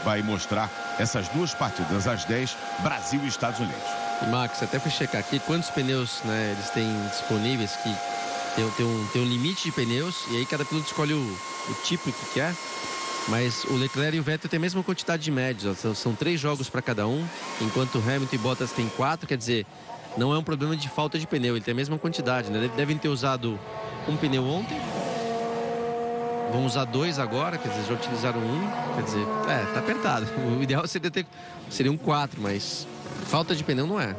vai mostrar essas duas partidas às 10, Brasil e Estados Unidos. E Max, até fui checar aqui quantos pneus, né, eles têm disponíveis, que tem um limite de pneus, e aí cada piloto escolhe o tipo que quer. Mas o Leclerc e o Vettel têm a mesma quantidade de médios, ó. São 3 jogos para cada um, enquanto o Hamilton e Bottas têm 4, quer dizer, não é um problema de falta de pneu, ele tem a mesma quantidade, né? Devem ter usado um pneu ontem, vão usar 2 agora, quer dizer, já utilizaram 1, quer dizer, tá apertado. O ideal seria um 4, mas falta de pneu não é.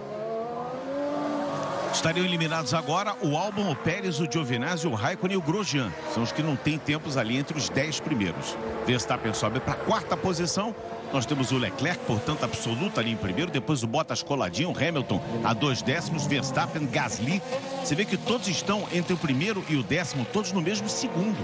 Estariam eliminados agora o Albon, o Pérez, o Giovinazzi, o Raikkonen e o Grosjean. São os que não têm tempos ali entre os 10 primeiros. Verstappen sobe para a 4ª posição. Nós temos o Leclerc, portanto, absoluto ali em primeiro. Depois o Bottas coladinho, o Hamilton a 2 décimos, Verstappen, Gasly. Você vê que todos estão entre o primeiro e o 10º, todos no mesmo segundo.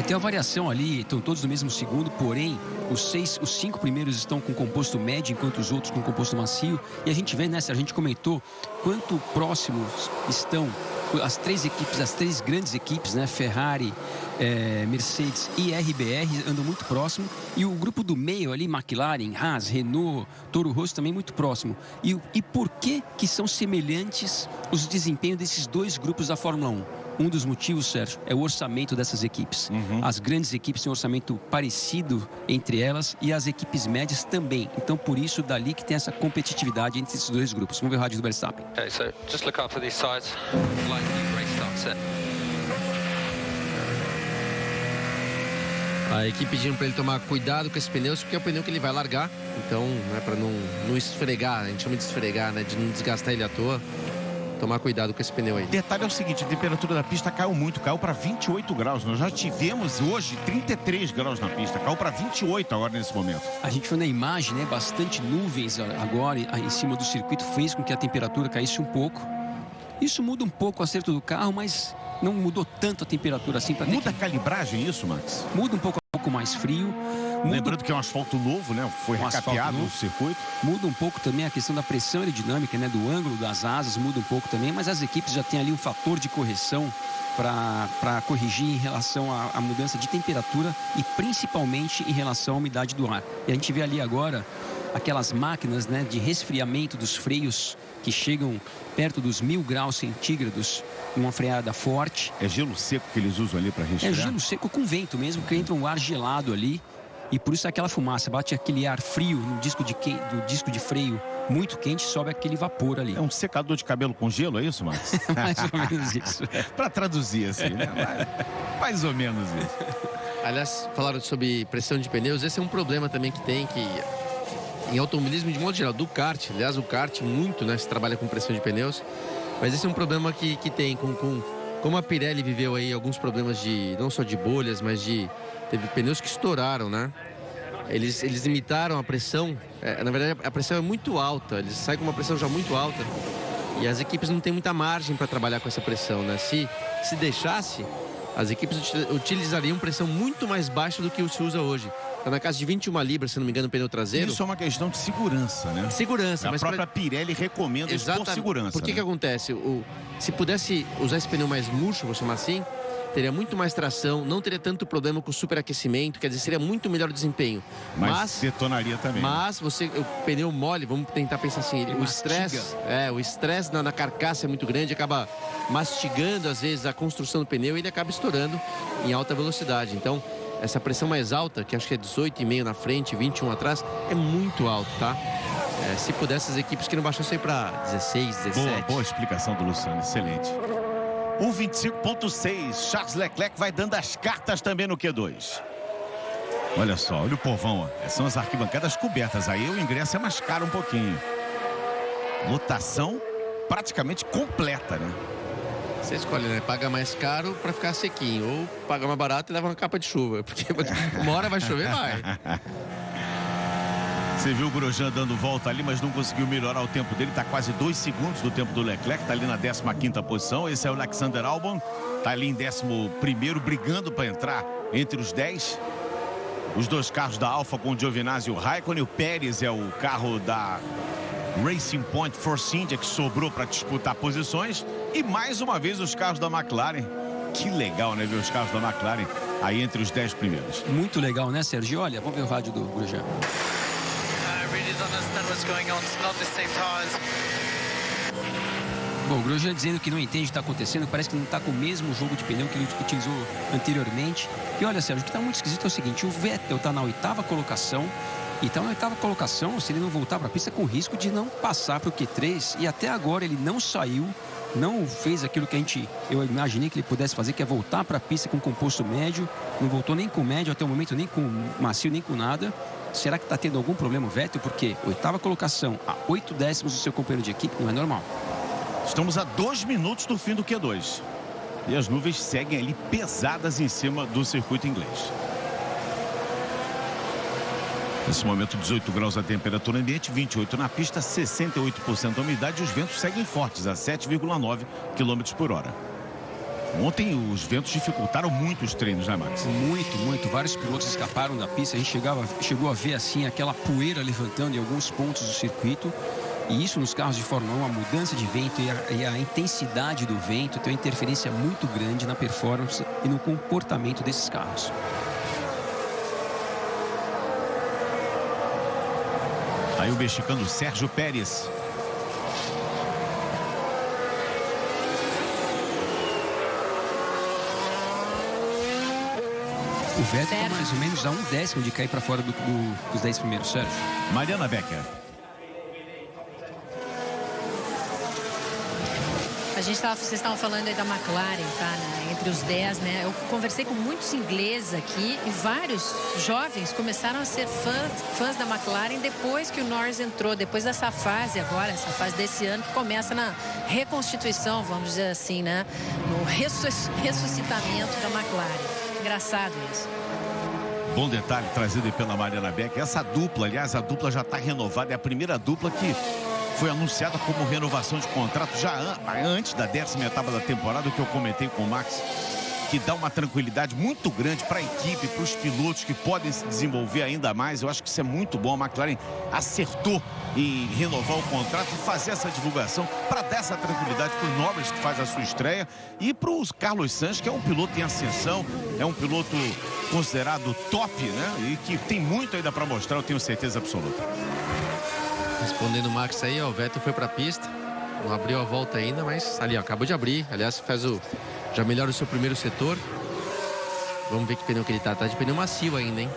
Tem uma variação ali, estão todos no mesmo segundo, porém, os 5 primeiros estão com composto médio, enquanto os outros com composto macio. E a gente vê, né, a gente comentou quanto próximos estão as 3 equipes, as 3 grandes equipes, né, Ferrari, Mercedes e RBR andam muito próximo. E o grupo do meio ali, McLaren, Haas, Renault, Toro Rosso também muito próximo. E por que são semelhantes os desempenhos desses 2 grupos da Fórmula 1? Um dos motivos, Sérgio, é o orçamento dessas equipes. As grandes equipes têm um orçamento parecido entre elas e as equipes médias também. Então, por isso, dali que tem essa competitividade entre esses 2 grupos. Vamos ver o rádio do Verstappen. Okay, so just look out for these sides. Like new race start set. A equipe pedindo para ele tomar cuidado com esse pneu, porque é o pneu que ele vai largar. Então, né, para não esfregar, a gente chama de esfregar, né, de não desgastar ele à toa. Tomar cuidado com esse pneu aí. O detalhe é o seguinte, a temperatura da pista caiu muito, caiu para 28 graus. Nós já tivemos hoje 33 graus na pista, caiu para 28 agora nesse momento. A gente foi na imagem, né? Bastante nuvens agora em cima do circuito, fez com que a temperatura caísse um pouco. Isso muda um pouco o acerto do carro, mas não mudou tanto a temperatura assim. Muda a calibragem isso, Max? Muda um pouco mais frio. Lembrando que é um asfalto novo, né? Foi recapeado o circuito. Muda um pouco também a questão da pressão aerodinâmica, né? Do ângulo das asas, muda um pouco também. Mas as equipes já têm ali um fator de correção para corrigir em relação à mudança de temperatura e principalmente em relação à umidade do ar. E a gente vê ali agora aquelas máquinas, né, de resfriamento dos freios que chegam perto dos 1000 graus centígrados, uma freada forte. É gelo seco que eles usam ali para resfriar? É gelo seco com vento mesmo, que entra um ar gelado ali. E por isso aquela fumaça, bate aquele ar frio no disco de freio muito quente, sobe aquele vapor ali. É um secador de cabelo com gelo, é isso, Max? Mais ou menos isso. Para traduzir assim, né? Mais ou menos isso. Aliás, falaram sobre pressão de pneus, esse é um problema também que tem, que em automobilismo de modo geral, do kart, aliás, o kart muito, né, se trabalha com pressão de pneus, mas esse é um problema que tem como a Pirelli viveu aí alguns problemas de, não só de bolhas, mas teve pneus que estouraram, né? Eles imitaram a pressão, na verdade a pressão é muito alta, eles saem com uma pressão já muito alta e as equipes não têm muita margem para trabalhar com essa pressão, né? Se deixasse, as equipes utilizariam pressão muito mais baixa do que se usa hoje. Está na casa de 21 libras, se não me engano, o pneu traseiro. Isso é uma questão de segurança, né? Segurança. A própria Pirelli recomenda isso por segurança. Por que acontece? Se pudesse usar esse pneu mais murcho, vou chamar assim, teria muito mais tração, não teria tanto problema com o superaquecimento, quer dizer, seria muito melhor o desempenho. Mas detonaria também. Mas o pneu mole, vamos tentar pensar assim, o estresse na carcaça é muito grande, acaba mastigando às vezes a construção do pneu e ele acaba estourando em alta velocidade. Então, essa pressão mais alta, que acho que é 18,5 na frente, 21 atrás, é muito alto, tá? Se pudesse, as equipes que não baixassem aí para 16, 17. Boa explicação do Luciano, excelente. 1:25.6, Charles Leclerc vai dando as cartas também no Q2. Olha só, olha o povão, ó. São as arquibancadas cobertas, aí o ingresso é mais caro um pouquinho. Lotação praticamente completa, né? Você escolhe, né? Paga mais caro para ficar sequinho ou paga mais barato e leva uma capa de chuva, porque uma hora vai chover, vai. Você viu o Grosjean dando volta ali, mas não conseguiu melhorar o tempo dele. Está quase 2 segundos do tempo do Leclerc. Está ali na 15ª posição. Esse é o Alexander Albon. Está ali em 11º, brigando para entrar entre os 10. Os 2 carros da Alfa com o Giovinazzi e o Raikkonen. O Pérez é o carro da Racing Point Force India, que sobrou para disputar posições. E mais uma vez os carros da McLaren. Que legal, né? Ver os carros da McLaren aí entre os 10 primeiros. Muito legal, né, Sérgio? Olha, vamos ver o rádio do Grosjean. Bom, o Grosjean dizendo que não entende o que está acontecendo, parece que não está com o mesmo jogo de pneu que ele utilizou anteriormente. E olha, Sérgio, o que está muito esquisito é o seguinte, o Vettel está na 8ª colocação, e está na 8ª colocação, se ele não voltar para a pista, com risco de não passar para o Q3, e até agora ele não saiu, não fez aquilo que eu imaginei que ele pudesse fazer, que é voltar para a pista com composto médio, não voltou nem com médio até o momento, nem com macio, nem com nada. Será que está tendo algum problema o Vettel? Porque 8ª colocação a 8 décimos do seu companheiro de equipe não é normal. Estamos a 2 minutos do fim do Q2. E as nuvens seguem ali pesadas em cima do circuito inglês. Nesse momento, 18 graus a temperatura ambiente, 28 na pista, 68% da umidade e os ventos seguem fortes a 7,9 km por hora. Ontem os ventos dificultaram muito os treinos, né, Max? Muito, muito. Vários pilotos escaparam da pista. A gente chegou a ver, assim, aquela poeira levantando em alguns pontos do circuito. E isso nos carros de Fórmula 1, a mudança de vento e a intensidade do vento tem uma interferência muito grande na performance e no comportamento desses carros. Aí o mexicano Sérgio Pérez. O Vettel está mais ou menos a 1/10 de cair para fora dos 10 primeiros, Sérgio. Mariana Becker. Vocês estavam falando aí da McLaren, tá, né? Entre os 10, né? Eu conversei com muitos ingleses aqui e vários jovens começaram a ser fãs da McLaren depois que o Norris entrou, depois dessa fase agora, essa fase desse ano que começa na reconstituição, vamos dizer assim, né? No ressuscitamento da McLaren. Engraçado isso. Bom detalhe trazido pela Mariana Becker. Essa dupla, aliás, a dupla já está renovada. É a primeira dupla que foi anunciada como renovação de contrato já antes da 10ª etapa da temporada, o que eu comentei com o Max, que dá uma tranquilidade muito grande para a equipe, para os pilotos que podem se desenvolver ainda mais. Eu acho que isso é muito bom. A McLaren acertou em renovar o contrato e fazer essa divulgação para dar essa tranquilidade para o Norris, que faz a sua estreia, e para o Carlos Sainz, que é um piloto em ascensão, é um piloto considerado top, né? E que tem muito ainda para mostrar, eu tenho certeza absoluta. Respondendo o Max aí, ó, o Vettel foi para a pista, não abriu a volta ainda, mas ali, ó, acabou de abrir. Aliás, já melhora o seu primeiro setor. Vamos ver que pneu que ele tá. Tá de pneu macio ainda, hein?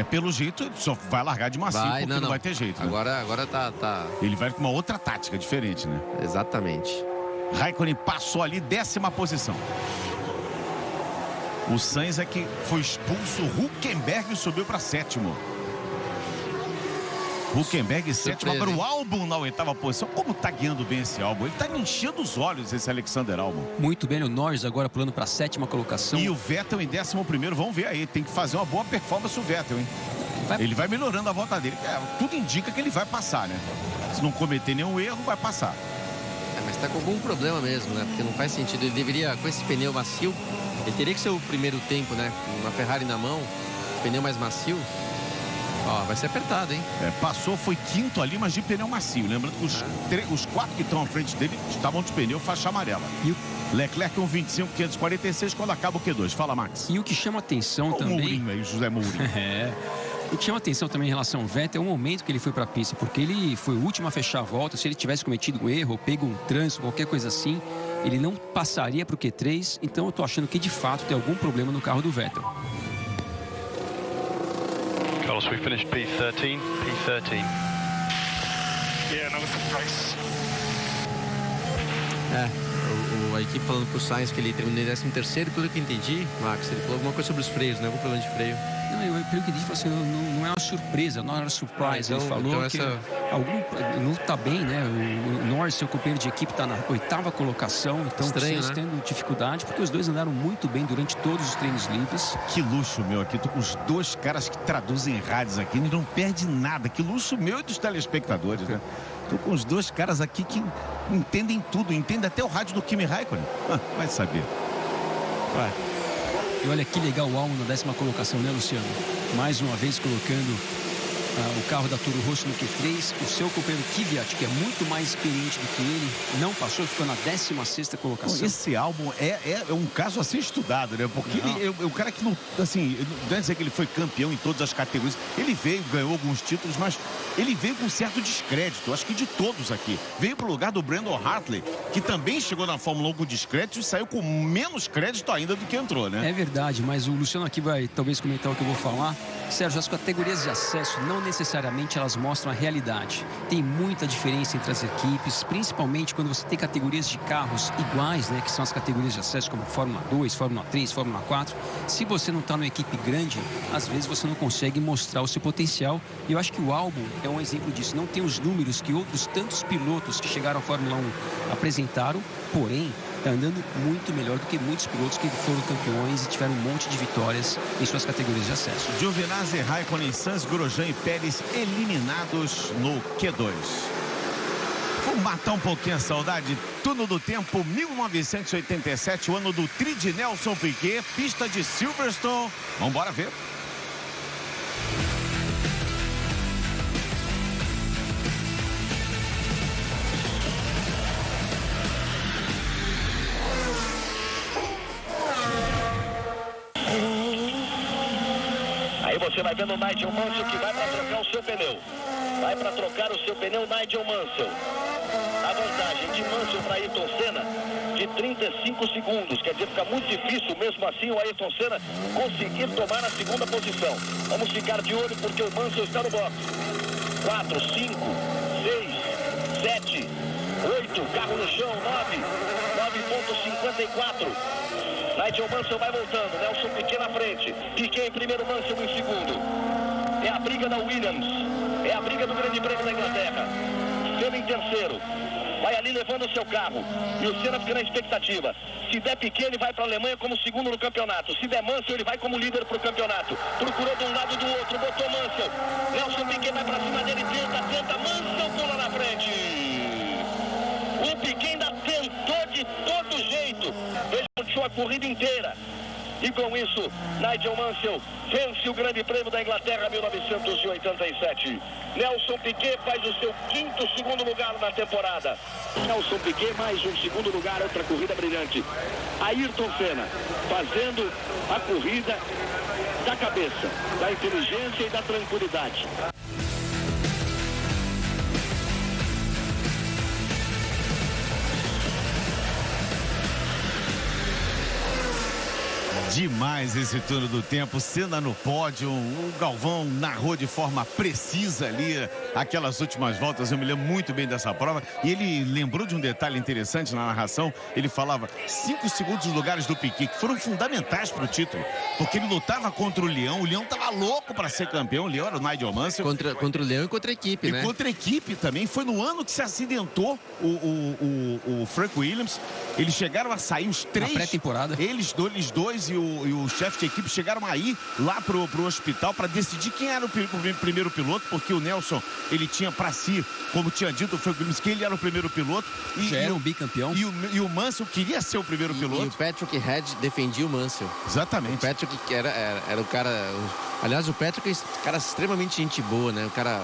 Pelo jeito, só vai largar de macio, porque não vai ter jeito. Né? Agora tá... Ele vai com uma outra tática diferente, né? Exatamente. Raikkonen passou ali, 10ª posição. O Sainz é que foi expulso, o Hülkenberg subiu para 7º. Hülkenberg 7º, agora o Albon na 8ª posição. Como tá guiando bem esse Albon? Ele tá enchendo os olhos, esse Alexander Albon. Muito bem, o Norris agora pulando para a 7ª colocação. E o Vettel em 11º, vamos ver aí. Tem que fazer uma boa performance o Vettel, hein? Ele vai melhorando a volta dele. Tudo indica que ele vai passar, né? Se não cometer nenhum erro, vai passar. Mas tá com algum problema mesmo, né? Porque não faz sentido. Ele deveria, com esse pneu macio, ele teria que ser o primeiro tempo, né? Uma Ferrari na mão, pneu mais macio. Ó, vai ser apertado, hein? Passou, foi 5º ali, mas de pneu macio. Lembrando que os 4 que estão à frente dele estavam de pneu faixa amarela. E Leclerc 1:25.546 quando acaba o Q2. Fala, Max. E o que chama atenção também... Mourinho aí, José Mourinho. O que chama atenção também em relação ao Vettel é o momento que ele foi para a pista, porque ele foi o último a fechar a volta. Se ele tivesse cometido um erro, ou pego um trânsito, qualquer coisa assim, ele não passaria para o Q3. Então eu tô achando que de fato tem algum problema no carro do Vettel. Carlos, we finished P13. Yeah, another race. A equipe falando pro Sainz que ele terminou em 13º, pelo que eu entendi, Max, ele falou alguma coisa sobre os freios, né? Algum problema de freio. Não, pelo que eu entendi, assim, não é uma surpresa, não era surpresa. Ele falou que não tá bem, né? O Norris, seu companheiro de equipe, tá na 8ª colocação, então vocês tendo dificuldade, porque os dois andaram muito bem durante todos os treinos livres. Que luxo meu aqui, tô com os dois caras que traduzem rádios aqui, ele não perde nada. Que luxo meu e dos telespectadores, né? Tô com os dois caras aqui que entendem tudo, entendem até o rádio do Kimi Raikkonen. Vai saber. Vai. E olha que legal o Albon na 10ª colocação, né, Luciano? Mais uma vez colocando o carro da Toro Rosso no Q3. O seu companheiro Kvyat, que é muito mais experiente do que ele, não passou, ficou na 16ª colocação. Esse Albon é um caso assim estudado, né? Porque ele é o cara que não, assim, não é dizer que ele foi campeão em todas as categorias. Ele veio, ganhou alguns títulos, mas ele veio com certo descrédito, acho que de todos aqui. Veio para o lugar do Brandon Hartley, que também chegou na Fórmula 1 com descrédito e saiu com menos crédito ainda do que entrou, né? É verdade, mas o Luciano aqui vai talvez comentar o que eu vou falar. Sérgio, as categorias de acesso não necessariamente elas mostram a realidade. Tem muita diferença entre as equipes, principalmente quando você tem categorias de carros iguais, né, que são as categorias de acesso como Fórmula 2, Fórmula 3, Fórmula 4. Se você não está numa equipe grande, às vezes você não consegue mostrar o seu potencial. E eu acho que o Albon é um exemplo disso. Não tem os números que outros tantos pilotos que chegaram à Fórmula 1 apresentaram, porém está andando muito melhor do que muitos pilotos que foram campeões e tiveram um monte de vitórias em suas categorias de acesso. Giovinazzi, Raikkonen, Sainz, Grosjean e Pérez eliminados no Q2. Vamos matar um pouquinho a saudade. Túnel do Tempo, 1987, o ano do tri de Nelson Piquet, pista de Silverstone. Vamos embora ver. Aí você vai vendo o Nigel Mansell que vai para trocar o seu pneu. Vai para trocar o seu pneu Nigel Mansell. A vantagem de Mansell para Ayrton Senna de 35 segundos. Quer dizer, fica muito difícil mesmo assim o Ayrton Senna conseguir tomar a segunda posição. Vamos ficar de olho porque o Mansell está no box. 4, 5, 6, 7, 8, carro no chão, 9,54. Nigel Mansell vai voltando, Nelson Piquet na frente, Piquet em primeiro, Mansell em segundo. É a briga da Williams, é a briga do Grande Prêmio da Inglaterra. Senna em terceiro, vai ali levando o seu carro, e o Senna fica na expectativa. Se der Piquet, ele vai para a Alemanha como segundo no campeonato. Se der Mansell, ele vai como líder para o campeonato. Procurou de um lado e do outro, botou Mansell. Nelson Piquet vai para cima dele, tenta, Mansell pula na frente. O Piquet ainda tentou de todo jeito. Ele continuou a corrida inteira. E com isso, Nigel Mansell vence o Grande Prêmio da Inglaterra 1987. Nelson Piquet faz o seu quinto segundo lugar na temporada. Nelson Piquet mais um segundo lugar, outra corrida brilhante. Ayrton Senna fazendo a corrida da cabeça, da inteligência e da tranquilidade. Demais esse Túnel do Tempo, Senna no pódio, o Galvão narrou de forma precisa ali aquelas últimas voltas. Eu me lembro muito bem dessa prova e ele lembrou de um detalhe interessante na narração. Ele falava 5 segundos dos lugares do Piquet que foram fundamentais para o título, porque ele lutava contra o Leão estava louco para ser campeão. O Leão era o Nigel Mansell. Contra o Leão e contra a equipe, né? E contra a equipe também. Foi no ano que se acidentou o Frank Williams. Eles chegaram a sair os 3. Na pré-temporada. Eles dois e o chefe de equipe chegaram a ir lá pro hospital para decidir quem era o primeiro piloto, porque o Nelson, ele tinha para si, como tinha dito o Frank Williams, que ele era o primeiro piloto. Já era um bicampeão. E o Mansell queria ser o primeiro piloto. E o Patrick Head defendia o Mansell. Exatamente. O Patrick era o cara... Aliás, o Patrick é um cara extremamente gente boa, né? O cara,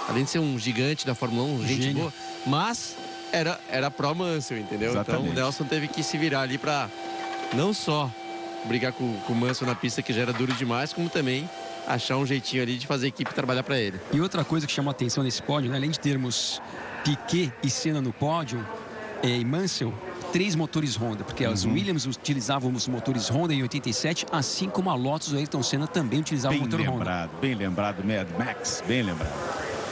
além de ser um gigante da Fórmula 1, gente boa, mas era pró-Mansell, entendeu? Exatamente. Então o Nelson teve que se virar ali para não só brigar com o Mansell na pista, que já era duro demais, como também achar um jeitinho ali de fazer a equipe trabalhar para ele. E outra coisa que chama a atenção nesse pódio, né? Além de termos Piquet e Senna no pódio, e Mansell, 3 motores Honda, porque as Williams utilizavam os motores Honda em 87, assim como a Lotus, o Ayrton Senna também utilizava o motor Honda. Bem lembrado, Mad Max, bem lembrado.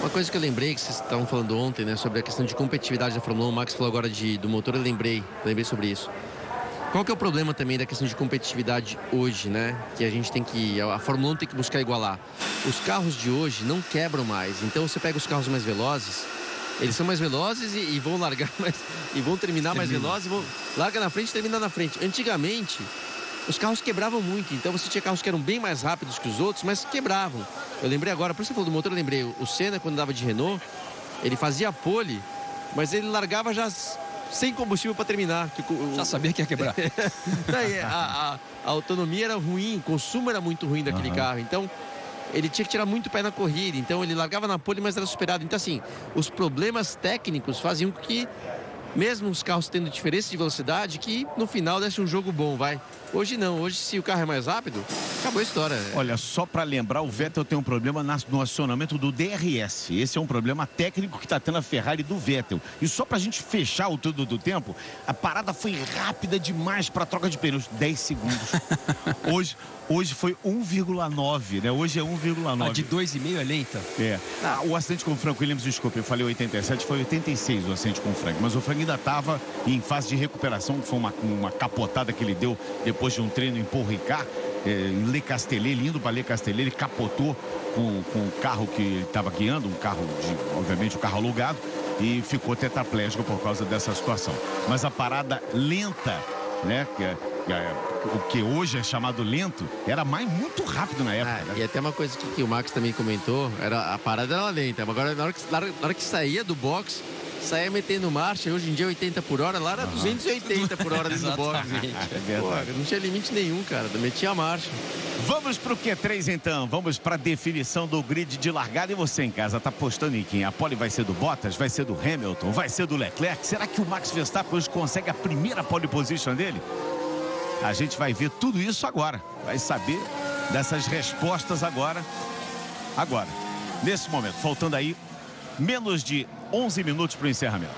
Uma coisa que eu lembrei, que vocês estavam falando ontem, né, sobre a questão de competitividade da Fórmula 1, o Max falou agora do motor, eu lembrei sobre isso. Qual que é o problema também da questão de competitividade hoje, né? Que a gente a Fórmula 1 tem que buscar igualar. Os carros de hoje não quebram mais, então você pega os carros mais velozes, eles são mais velozes e vão largar e vão terminar mais velozes, larga na frente e termina na frente. Antigamente, os carros quebravam muito, então você tinha carros que eram bem mais rápidos que os outros, mas quebravam. Eu lembrei agora, por isso você falou do motor, eu lembrei, o Senna, quando andava de Renault, ele fazia pole, mas ele largava já sem combustível para terminar. Já sabia que ia quebrar. a autonomia era ruim, o consumo era muito ruim daquele carro, então ele tinha que tirar muito pé na corrida, então ele largava na pole, mas era superado. Então assim, os problemas técnicos faziam com que, mesmo os carros tendo diferença de velocidade, que no final desse um jogo bom, vai. Hoje não, hoje se o carro é mais rápido, acabou a história. Olha, só para lembrar, o Vettel tem um problema no acionamento do DRS. Esse é um problema técnico que está tendo a Ferrari do Vettel. E só para a gente fechar o Túnel do Tempo, a parada foi rápida demais para a troca de pneus, 10 segundos. Hoje foi 1,9, né? Hoje é 1,9. A de 2,5 é lenta. É. O acidente com o Frank Williams, desculpa, eu falei 87, foi 86 o acidente com o Frank. Mas o Frank ainda estava em fase de recuperação, foi uma capotada que ele deu depois de um treino em Paul Ricard, em Le Castellet, indo para Le Castellet, ele capotou com o carro que ele estava guiando, obviamente um carro alugado, e ficou tetraplégico por causa dessa situação. Mas a parada lenta, né, o que hoje é chamado lento, era muito rápido na época. Né? E até uma coisa que o Max também comentou, a parada era lenta. Agora, na hora que saía do box, saía metendo marcha, hoje em dia 80 por hora, lá era 280 por hora dentro do box, gente. Pô, não tinha limite nenhum, cara, metia a marcha. Vamos pro Q3 então, vamos pra definição do grid de largada. E você em casa tá apostando em quem? A pole vai ser do Bottas, vai ser do Hamilton, vai ser do Leclerc? Será que o Max Verstappen hoje consegue a primeira pole position dele? A gente vai ver tudo isso agora, vai saber dessas respostas agora, nesse momento, faltando aí menos de 11 minutos para o encerramento.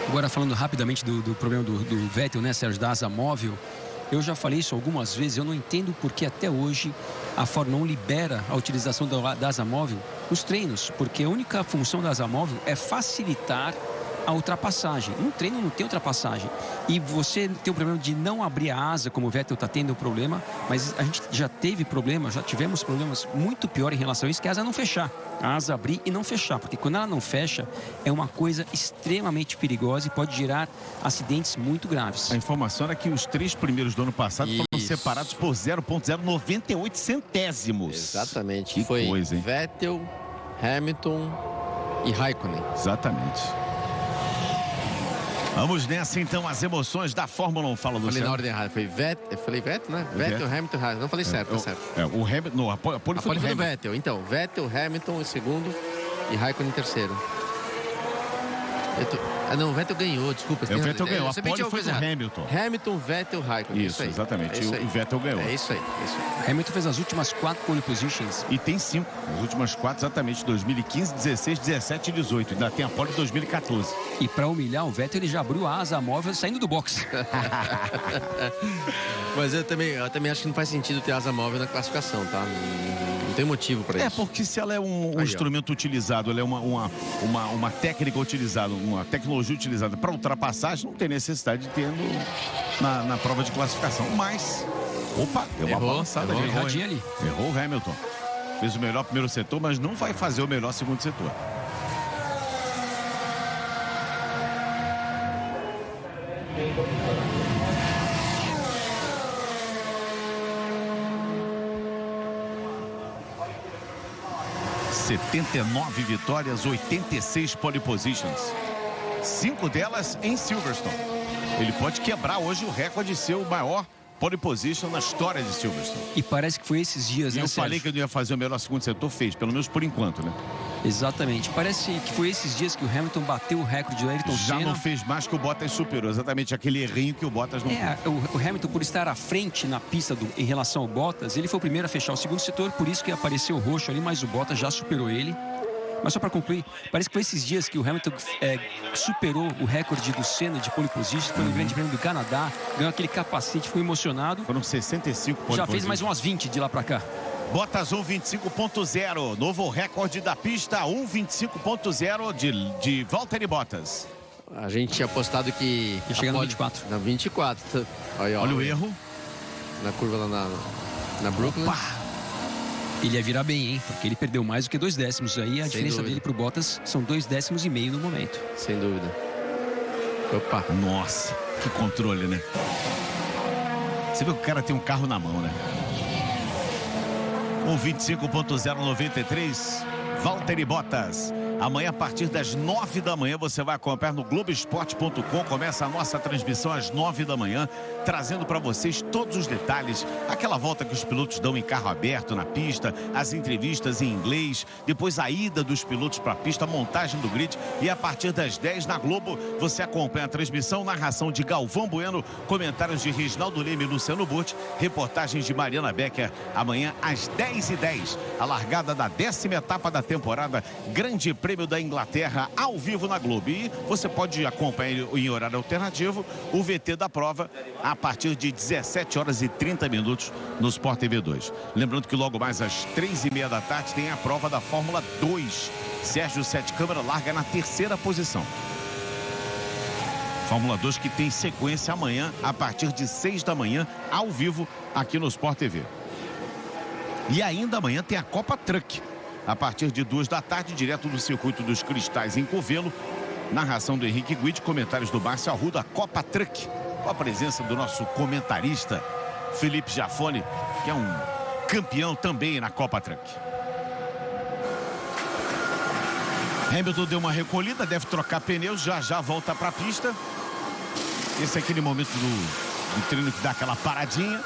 Agora falando rapidamente do problema do Vettel, né, Sérgio, da asa móvel. Eu já falei isso algumas vezes, eu não entendo porque até hoje a Fórmula 1 libera a utilização da asa móvel nos treinos, porque a única função da asa móvel é facilitar a ultrapassagem. No treino não tem ultrapassagem. E você tem o problema de não abrir a asa, como o Vettel está tendo um problema, mas a gente já tivemos problemas muito pior em relação a isso, que é a asa não fechar. A asa abrir e não fechar, porque quando ela não fecha, é uma coisa extremamente perigosa e pode gerar acidentes muito graves. A informação era que os 3 primeiros do ano passado foram separados por 0,098 centésimos. Exatamente. Que foi coisa, hein? Vettel, Hamilton e Raikkonen. Exatamente. Vamos nessa então, as emoções da Fórmula 1. Fala, Luciano. Falei na ordem errada, foi Vettel, eu falei Vettel, né? Vettel, Hamilton, Raikkonen. Não falei certo, tá certo. O Hamilton, não, a pole foi do Vettel. Então, Vettel, Hamilton em segundo e Raikkonen em terceiro. Não, o Vettel ganhou, desculpa. O Vettel ganhou, a pole foi do Hamilton. Hamilton, Vettel, Raikkonen. Isso, exatamente. O Vettel ganhou. É isso aí. Hamilton fez as últimas 4 pole positions. E tem 5. As últimas 4, exatamente. 2015, 16, 17 e 18. Ainda tem a pole de 2014. E para humilhar o Vettel, ele já abriu a asa móvel saindo do box. Mas eu também acho que não faz sentido ter asa móvel na classificação, tá? Não tem motivo para isso. É, porque se ela é um instrumento utilizado, ela é uma técnica utilizada, uma tecnologia utilizada para ultrapassagem, não tem necessidade de ter na prova de classificação. Mas, deu uma balançada. Errou o Hamilton. Fez o melhor primeiro setor, mas não vai fazer o melhor segundo setor. ...79 vitórias, 86 pole positions. 5 delas em Silverstone. Ele pode quebrar hoje o recorde de ser o maior pole position na história de Silverstone. E parece que foi esses dias, né, eu Sérgio? falei que eu não ia fazer o melhor segundo setor, fez, pelo menos por enquanto, né? Exatamente. Parece que foi esses dias que o Hamilton bateu o recorde do Ayrton Senna. Já não fez mais que o Bottas superou. Exatamente aquele errinho que o Bottas não fez. O Hamilton, por estar à frente na pista em relação ao Bottas, ele foi o primeiro a fechar o segundo setor, por isso que apareceu o roxo ali, mas o Bottas já superou ele. Mas só para concluir, parece que foi esses dias que o Hamilton superou o recorde do Senna de pole position, foi no Grande Prêmio do Canadá, ganhou aquele capacete, ficou emocionado. Foram 65 pole Já fez mais umas 20 de lá para cá. Bottas 1:25.0, novo recorde da pista, 1:25.0 de Valtteri Bottas. A gente tinha apostado que... ia chegar no 24. Na 24. Olha o erro. Na curva lá na Brooklyn. Ele ia virar bem, hein? Porque ele perdeu mais do que 2 décimos aí. A diferença dele pro Bottas são 2,5 décimos no momento. Sem dúvida. Opa. Nossa, que controle, né? Você vê que o cara tem um carro na mão, né? 1:25.093, Valtteri Bottas. Amanhã, a partir das 9 da manhã, você vai acompanhar no Globoesporte.com. Começa a nossa transmissão às 9 da manhã, trazendo para vocês todos os detalhes. Aquela volta que os pilotos dão em carro aberto na pista, as entrevistas em inglês, depois a ida dos pilotos para a pista, a montagem do grid. E a partir das 10 na Globo, você acompanha a transmissão, narração de Galvão Bueno, comentários de Reginaldo Leme e Luciano Burti, reportagens de Mariana Becker. Amanhã, às 10h10, a largada da 10ª etapa da temporada, Grande Prêmio da Inglaterra, ao vivo na Globo. E você pode acompanhar em horário alternativo o VT da prova a partir de 17h30 no Sport TV 2. Lembrando que logo mais às 3h30 da tarde tem a prova da Fórmula 2. Sérgio Sete Câmara larga na 3ª posição. Fórmula 2 que tem sequência amanhã a partir de 6 da manhã ao vivo aqui no Sport TV. E ainda amanhã tem a Copa Truck. A partir de 2 da tarde, direto do Circuito dos Cristais em Covelo. Narração do Henrique Guide, comentários do Márcio Arruda, Copa Truck. Com a presença do nosso comentarista, Felipe Jafone, que é um campeão também na Copa Truck. Hamilton deu uma recolhida, deve trocar pneus, já volta para a pista. Esse é aquele momento do treino que dá aquela paradinha.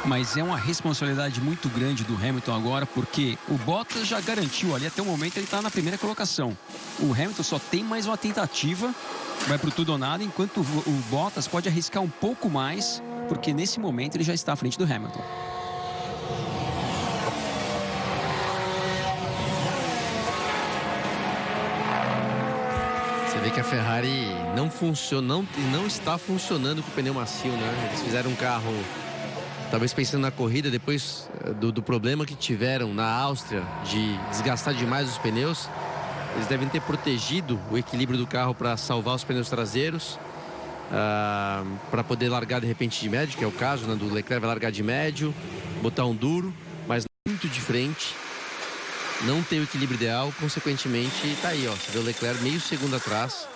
Mas é uma responsabilidade muito grande do Hamilton agora, porque o Bottas já garantiu ali, até o momento ele está na primeira colocação. O Hamilton só tem mais uma tentativa, vai para o tudo ou nada, enquanto o Bottas pode arriscar um pouco mais, porque nesse momento ele já está à frente do Hamilton. Você vê que a Ferrari não está funcionando com o pneu macio, né? Eles fizeram um carro, talvez pensando na corrida, depois do problema que tiveram na Áustria de desgastar demais os pneus. Eles devem ter protegido o equilíbrio do carro para salvar os pneus traseiros, para poder largar de repente de médio, que é o caso, né, do Leclerc. Vai largar de médio, botar um duro, mas muito de frente. Não tem o equilíbrio ideal, consequentemente tá aí, ó. Você vê o Leclerc meio segundo atrás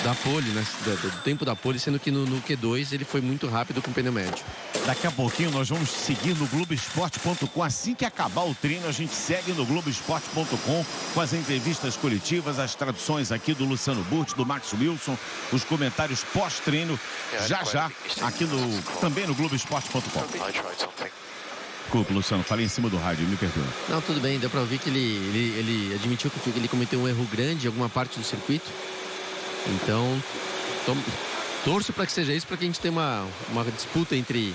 da pole, né? Do tempo da pole, sendo que no Q2 ele foi muito rápido com o pneu médio. Daqui a pouquinho nós vamos seguir no Globoesporte.com. Assim que acabar o treino, a gente segue no Globoesporte.com com as entrevistas coletivas, as traduções aqui do Luciano Burti, do Max Wilson, os comentários pós-treino, já aqui também no Globoesporte.com. Desculpa, Luciano, falei em cima do rádio, me perdoa. Não, tudo bem, deu pra ouvir que ele admitiu que ele cometeu um erro grande em alguma parte do circuito. Então, torço para que seja isso, para que a gente tenha uma disputa entre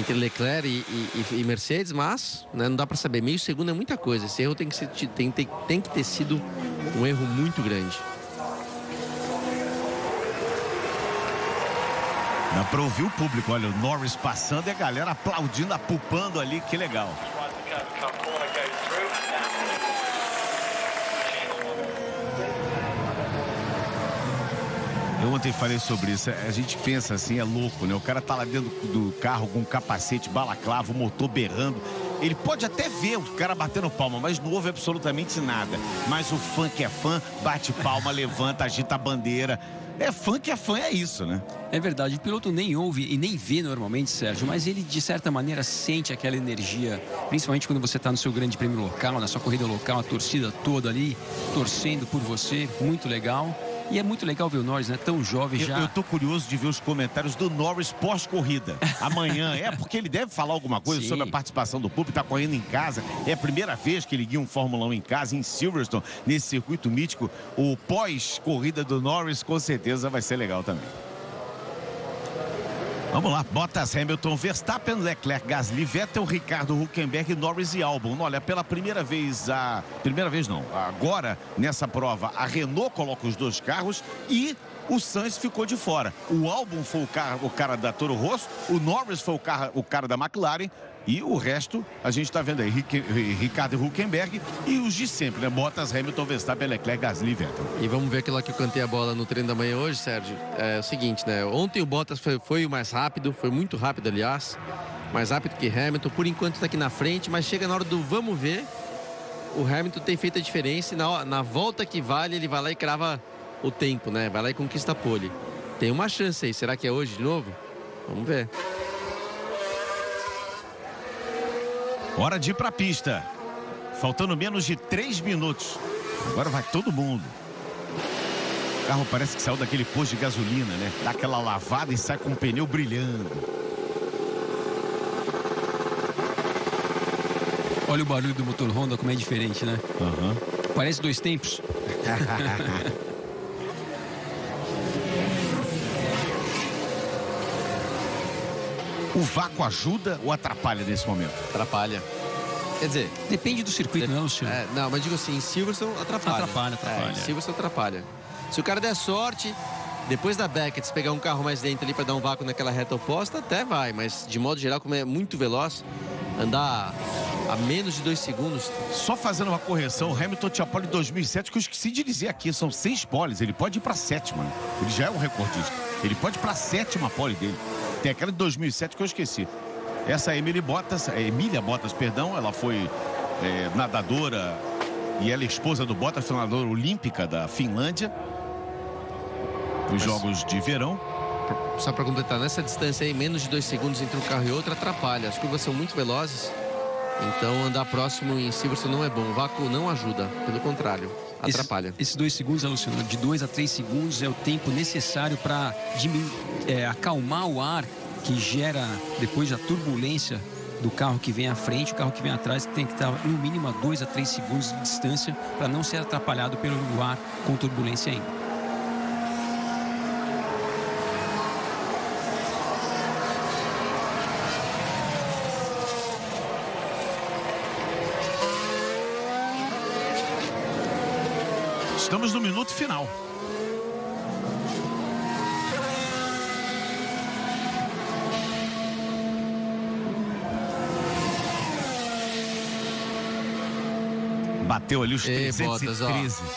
Leclerc e Mercedes, mas né, não dá para saber. Meio segundo é muita coisa. Esse erro tem que ter sido um erro muito grande. Dá pra ouvir o público, olha, o Norris passando e a galera aplaudindo, apupando ali, que legal. Eu ontem falei sobre isso, a gente pensa assim, é louco, né? O cara tá lá dentro do carro com um capacete, balaclava, o motor berrando. Ele pode até ver o cara batendo palma, mas não ouve absolutamente nada. Mas o fã que é fã, bate palma, levanta, agita a bandeira. É fã que é fã, é isso, né? É verdade, o piloto nem ouve e nem vê normalmente, Sérgio, mas ele de certa maneira sente aquela energia, principalmente quando você está no seu grande prêmio local, na sua corrida local, a torcida toda ali, torcendo por você, muito legal. E é muito legal ver o Norris, né? Tão jovem já. Eu tô curioso de ver os comentários do Norris pós-corrida. Amanhã, porque ele deve falar alguma coisa sobre a participação do público, tá correndo em casa. É a primeira vez que ele guia um Fórmula 1 em casa, em Silverstone, nesse circuito mítico. O pós-corrida do Norris, com certeza, vai ser legal também. Vamos lá, Bottas, Hamilton, Verstappen, Leclerc, Gasly, Vettel, Ricardo, Hülkenberg, Norris e Albon. Olha, pela primeira vez, agora nessa prova, a Renault coloca os dois carros e o Sainz ficou de fora. O Albon foi o cara da Toro Rosso, o Norris foi o cara da McLaren. E o resto, a gente está vendo aí, Ricardo Hülkenberg e os de sempre, né? Bottas, Hamilton, Verstappen, Leclerc, Gasly e Vettel. E vamos ver aquilo lá que eu cantei a bola no treino da manhã hoje, Sérgio. É o seguinte, né? Ontem o Bottas foi o mais rápido, foi muito rápido, aliás. Mais rápido que Hamilton, por enquanto está aqui na frente, mas chega na hora do vamos ver. O Hamilton tem feito a diferença e na volta que vale, ele vai lá e crava o tempo, né? Vai lá e conquista a pole. Tem uma chance aí, será que é hoje de novo? Vamos ver. Hora de ir para a pista. Faltando menos de 3 minutos. Agora vai todo mundo. O carro parece que saiu daquele posto de gasolina, né? Dá aquela lavada e sai com o pneu brilhando. Olha o barulho do motor Honda, como é diferente, né? Uhum. Parece dois tempos. O vácuo ajuda ou atrapalha nesse momento? Atrapalha. Quer dizer... Depende do circuito, não, Luciano? Não, mas digo assim, em Silverstone atrapalha. Atrapalha. Em Silverstone atrapalha. Se o cara der sorte, depois da Beckett, se pegar um carro mais lento ali para dar um vácuo naquela reta oposta, até vai. Mas, de modo geral, como é muito veloz, andar a menos de 2 segundos. Só fazendo uma correção, o Hamilton tinha pole em 2007, que eu esqueci de dizer aqui, são 6 poles. Ele pode ir para a 7ª. Ele já é um recordista. Ele pode ir para a 7ª pole dele. Tem aquela de 2007 que eu esqueci. Essa Emília Bottas, ela foi nadadora e ela é esposa do Bottas, foi nadadora olímpica da Finlândia nos Jogos de Verão. Só para completar, nessa distância aí, menos de 2 segundos entre um carro e outro atrapalha. As curvas são muito velozes Então andar próximo em Silverstone não é bom. O vácuo não ajuda, pelo contrário, atrapalha. Esses 2 segundos, Luciano, de 2 a 3 segundos é o tempo necessário para acalmar o ar que gera depois da turbulência do carro que vem à frente. O carro que vem atrás tem que estar no mínimo a 2 a 3 segundos de distância para não ser atrapalhado pelo ar com turbulência ainda. Estamos no minuto final. Bateu ali os 313. Bottas,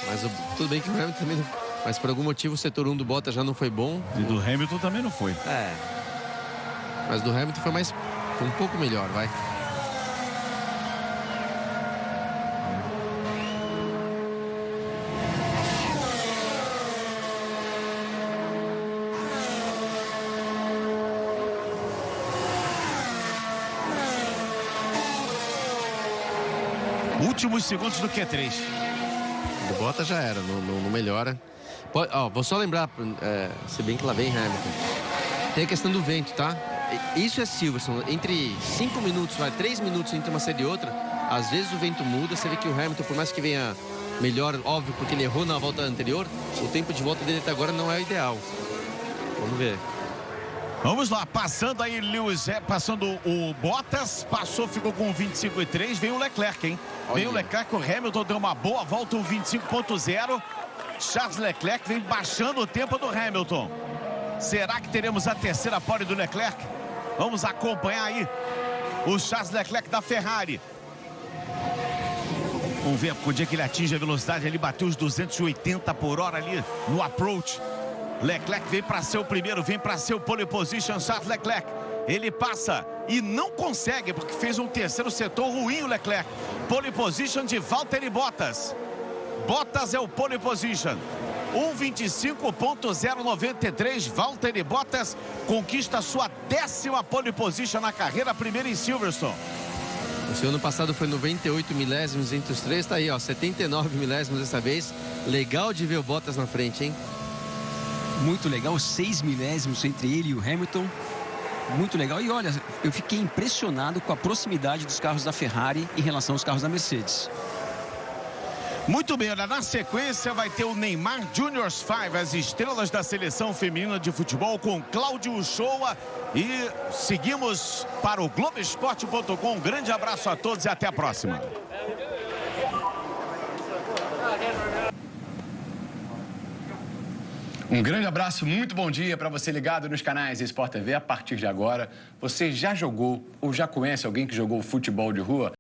mas tudo bem que o Hamilton também não... Mas por algum motivo o setor 1 do Bottas já não foi bom. E do Hamilton também não foi. Mas do Hamilton foi um pouco melhor, vai. Últimos segundos do Q3. Do Bottas já era, não melhora. Vou só lembrar, se bem que lá vem Hamilton. Tem a questão do vento, tá? Isso é Silverstone. Entre 5 minutos, 3 minutos entre uma série e outra, às vezes o vento muda. Você vê que o Hamilton, por mais que venha melhor, óbvio, porque ele errou na volta anterior, o tempo de volta dele até agora não é o ideal. Vamos ver. Vamos lá, passando aí passando o Bottas, passou, ficou com 25,3, vem o Leclerc, hein? Vem o Leclerc, o Hamilton deu uma boa volta, o 25,0. Charles Leclerc vem baixando o tempo do Hamilton. Será que teremos a terceira pole do Leclerc? Vamos acompanhar aí o Charles Leclerc da Ferrari. Vamos ver o dia que ele atinge a velocidade, ele bateu os 280 por hora ali no approach. Leclerc vem para ser o primeiro, vem para ser o pole position, Charles Leclerc. Ele passa e não consegue, porque fez um terceiro setor ruim o Leclerc. Pole position de Valtteri Bottas. Bottas é o pole position. 1:25.093. Valtteri Bottas conquista sua 10ª pole position na carreira, primeira em Silverstone. O seu ano passado foi 98 milésimos entre os três, tá aí, ó, 79 milésimos dessa vez. Legal de ver o Bottas na frente, hein? Muito legal, 6 milésimos entre ele e o Hamilton. Muito legal. E olha, eu fiquei impressionado com a proximidade dos carros da Ferrari em relação aos carros da Mercedes. Muito bem, olha, na sequência vai ter o Neymar Juniors 5, as estrelas da seleção feminina de futebol com Cláudio Uchoa. E seguimos para o Globoesporte.com. Um grande abraço a todos e até a próxima. Um grande abraço, muito bom dia para você ligado nos canais Sport TV. A partir de agora, você já jogou ou já conhece alguém que jogou futebol de rua?